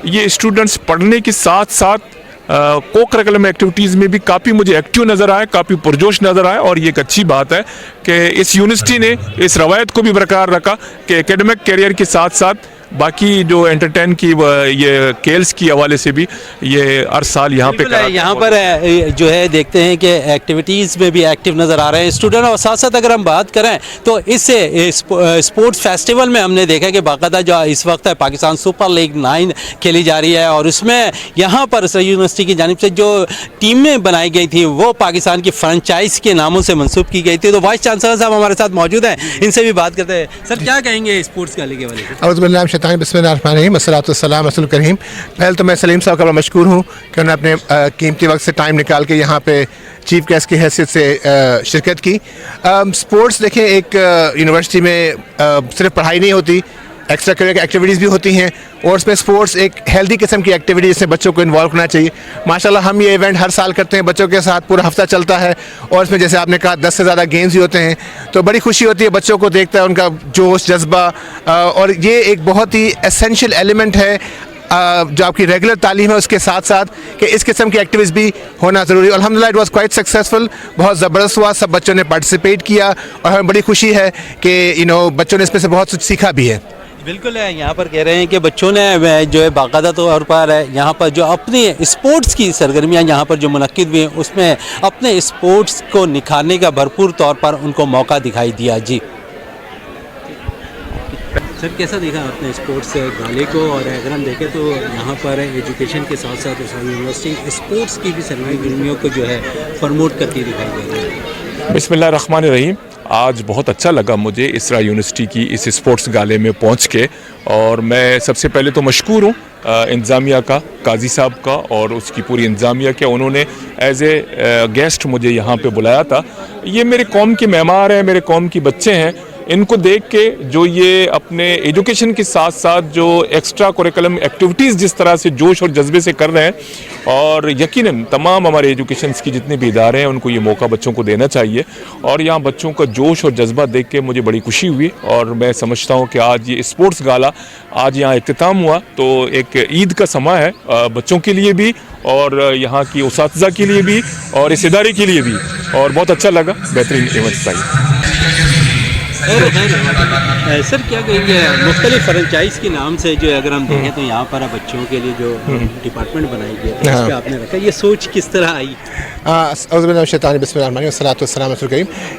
ये स्टूडेंट्स पढ़ने के साथ साथ को करिकुलम एक्टिविटीज़ में भी काफ़ी मुझे एक्टिव नज़र आए, काफ़ी पुरजोश नज़र आए। और ये एक अच्छी बात है कि इस यूनिवर्सिटी ने इस रवायत को भी बरकरार रखा कि एकेडमिक कैरियर के साथ साथ बाकी जो एंटरटेन की ये खेल्स की हवाले से भी ये हर साल यहाँ पे बिल्कुल कराते हैं। यहाँ पर जो है देखते हैं कि एक्टिविटीज़ में भी एक्टिव नज़र आ रहे हैं स्टूडेंट, और साथ साथ अगर हम बात करें तो इससे स्पोर्ट्स फेस्टिवल में हमने देखा कि बाकायदा जो इस वक्त है पाकिस्तान सुपर लीग 9 खेली जा रही है, और उसमें यहाँ पर इसराइल यूनिवर्सिटी की जानिब से जो टीमें बनाई गई थी वो पाकिस्तान की फ्रेंचाइज के नामों से मंसूब की गई थी। तो वाइस चांसलर साहब हमारे साथ मौजूद हैं, इनसे भी बात करते हैं। सर क्या कहेंगे स्पोर्ट्स गाले के वाले? बिस्मिल्लाहिर्रहमानिर्रहीम। पहले तो मैं सलीम साहब का बड़ा मशकूर हूँ कि उन्होंने अपने कीमती वक्त से टाइम निकाल के यहाँ पे चीफ गेस्ट की हैसियत से शिरकत की। स्पोर्ट्स देखें, एक यूनिवर्सिटी में सिर्फ पढ़ाई नहीं होती, एक्स्ट्रा करिकुलर एक्टिविटीज़ भी होती हैं, और उसमें स्पोर्ट्स एक हेल्दी किस्म की एक्टिविटी जिसमें बच्चों को इन्वॉल्व करना चाहिए। माशाल्लाह हम ये इवेंट हर साल करते हैं बच्चों के साथ, पूरा हफ्ता चलता है, और इसमें जैसे आपने कहा 10 से ज़्यादा गेम्स भी होते हैं, तो बड़ी खुशी होती है बच्चों को देखता है, उनका जोश जज्बा, और ये एक बहुत ही एसेंशियल एलिमेंट है जो आपकी रेगुलर तालीम है उसके साथ साथ कि इस किस्म की एक्टिविटीज़ भी होना ज़रूरी है। अल्हम्दुलिल्लाह इट वाज क्वाइट सक्सेसफुल, बहुत ज़बरदस्त हुआ, सब बच्चों ने पार्टिसिपेट किया, और हमें बड़ी खुशी है कि बच्चों ने इसमें से बहुत कुछ सीखा भी है। बिल्कुल है, यहाँ पर कह रहे हैं कि बच्चों ने जो है बाकायदा तौर पर यहाँ पर जो अपनी स्पोर्ट्स की सरगर्मियाँ यहाँ पर जो मुनक्किद हुई हैं उसमें अपने स्पोर्ट्स को निखारने का भरपूर तौर पर उनको मौका दिखाई दिया। जी सर, कैसा देखा आपने स्पोर्ट्स गाले को? और अगर हम देखें तो यहाँ पर एजुकेशन के साथ साथ इसराइल यूनिवर्सिटी स्पोर्ट्स की भी सरगर्मियों को जो है प्रमोट करती दिखाई दे रही है। बिस्मिल्लाहिर्रहमानिर्रहीम। आज बहुत अच्छा लगा मुझे इसरा यूनिवर्सिटी की इस स्पोर्ट्स गाले में पहुंच के, और मैं सबसे पहले तो मशकूर हूँ इंतज़ामिया का, काजी साहब का और उसकी पूरी इंतज़ामिया के, उन्होंने एज ए गेस्ट मुझे यहाँ पे बुलाया था। ये मेरे कौम के मेहमान हैं, मेरे कौम के बच्चे हैं, इनको देख के जो ये अपने एजुकेशन के साथ साथ जो एक्स्ट्रा करिकुलम एक्टिविटीज़ जिस तरह से जोश और जज्बे से कर रहे हैं, और यकीनन तमाम हमारे एजुकेशन की जितने भी इदारे हैं उनको ये मौका बच्चों को देना चाहिए। और यहाँ बच्चों का जोश और जज्बा देख के मुझे बड़ी खुशी हुई, और मैं समझता हूँ कि आज ये स्पोर्ट्स गाला आज यहाँ इख्तिताम हुआ तो एक ईद का समय है बच्चों के लिए भी, और यहाँ की उसातिज़ा के लिए भी, और इस इदारे के लिए भी, और बहुत अच्छा लगा, बेहतरीन इवेंट्स था। सर क्या कहेंगे मुख्तलिफ फ्रेंचाइज के नाम से जो अगर हम देखें तो यहाँ पर बच्चों के लिए जो डिपार्टमेंट बनाई गई है इस पे आपने रखा, ये सोच किस तरह आई?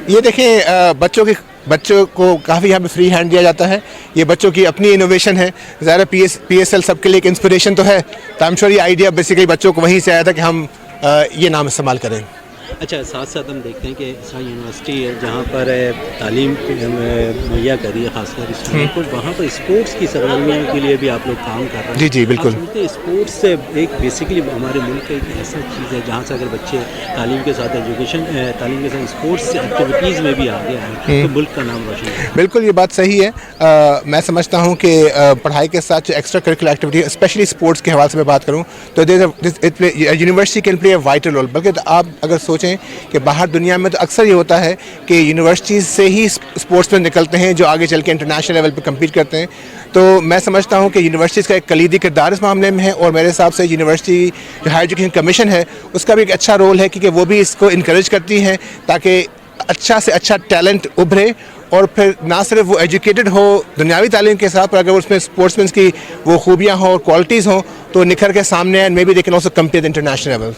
ये देखें बच्चों को काफ़ी यहाँ पे फ्री हैंड दिया जाता है, ये बच्चों की अपनी इनोवेशन है। ज़ाहिर PSL सबके लिए एक इंस्पिरेशन तो है, तो आई एम श्योर ये आइडिया बेसिकली बच्चों को वहीं से आया था कि हम ये नाम इस्तेमाल करें। अच्छा, साथ साथ हम देखते हैं कि इसराइल यूनिवर्सिटी जहाँ पर तालीम मुहैया करी है खासकर स्टूडेंट को, वहाँ पर स्पोर्ट्स की सरगर्मियों के लिए भी आप लोग काम कर रहे हैं। जी जी बिल्कुल। स्पोर्ट्स से एक बेसिकली हमारे मुल्क का एक ऐसा चीज़ है जहाँ से अगर बच्चे तालीम के साथ तालीम के साथ स्पोर्ट्स एक्टिविटीज़ में भी आगे आए तो मुल्क का नाम रोशन है। बिल्कुल ये बात सही है। मैं समझता हूँ कि पढ़ाई के साथ जो extra curricular activity specially sports के हवाले से मैं बात करूँ तो university can play a vital role. बल्कि आप अगर सोचें कि बाहर दुनिया में तो अक्सर ये होता है कि यूनिवर्सिटीज़ से ही स्पोर्ट्समैन निकलते हैं जो आगे चल के इंटरनेशनल लेवल पे कम्पीट करते हैं। तो मैं समझता हूँ कि यूनिवर्सिटीज़ का एक कलीदी किरदार इस मामले में है, और मेरे हिसाब से यूनिवर्सिटी जो हायर एजुकेशन कमीशन है उसका भी एक अच्छा रोल है, क्योंकि वो भी इसको इनकरेज करती हैं ताकि अच्छा से अच्छा टैलेंट उभरे, और फिर ना सिर्फ वो एजुकेटेड हो दुनियावी तालीम के साथ, पर अगर उसमें स्पोर्ट्समैन की वो खूबियाँ हों और क्वालिटीज़ हों तो निखर के सामने, and may be they can also compete international level.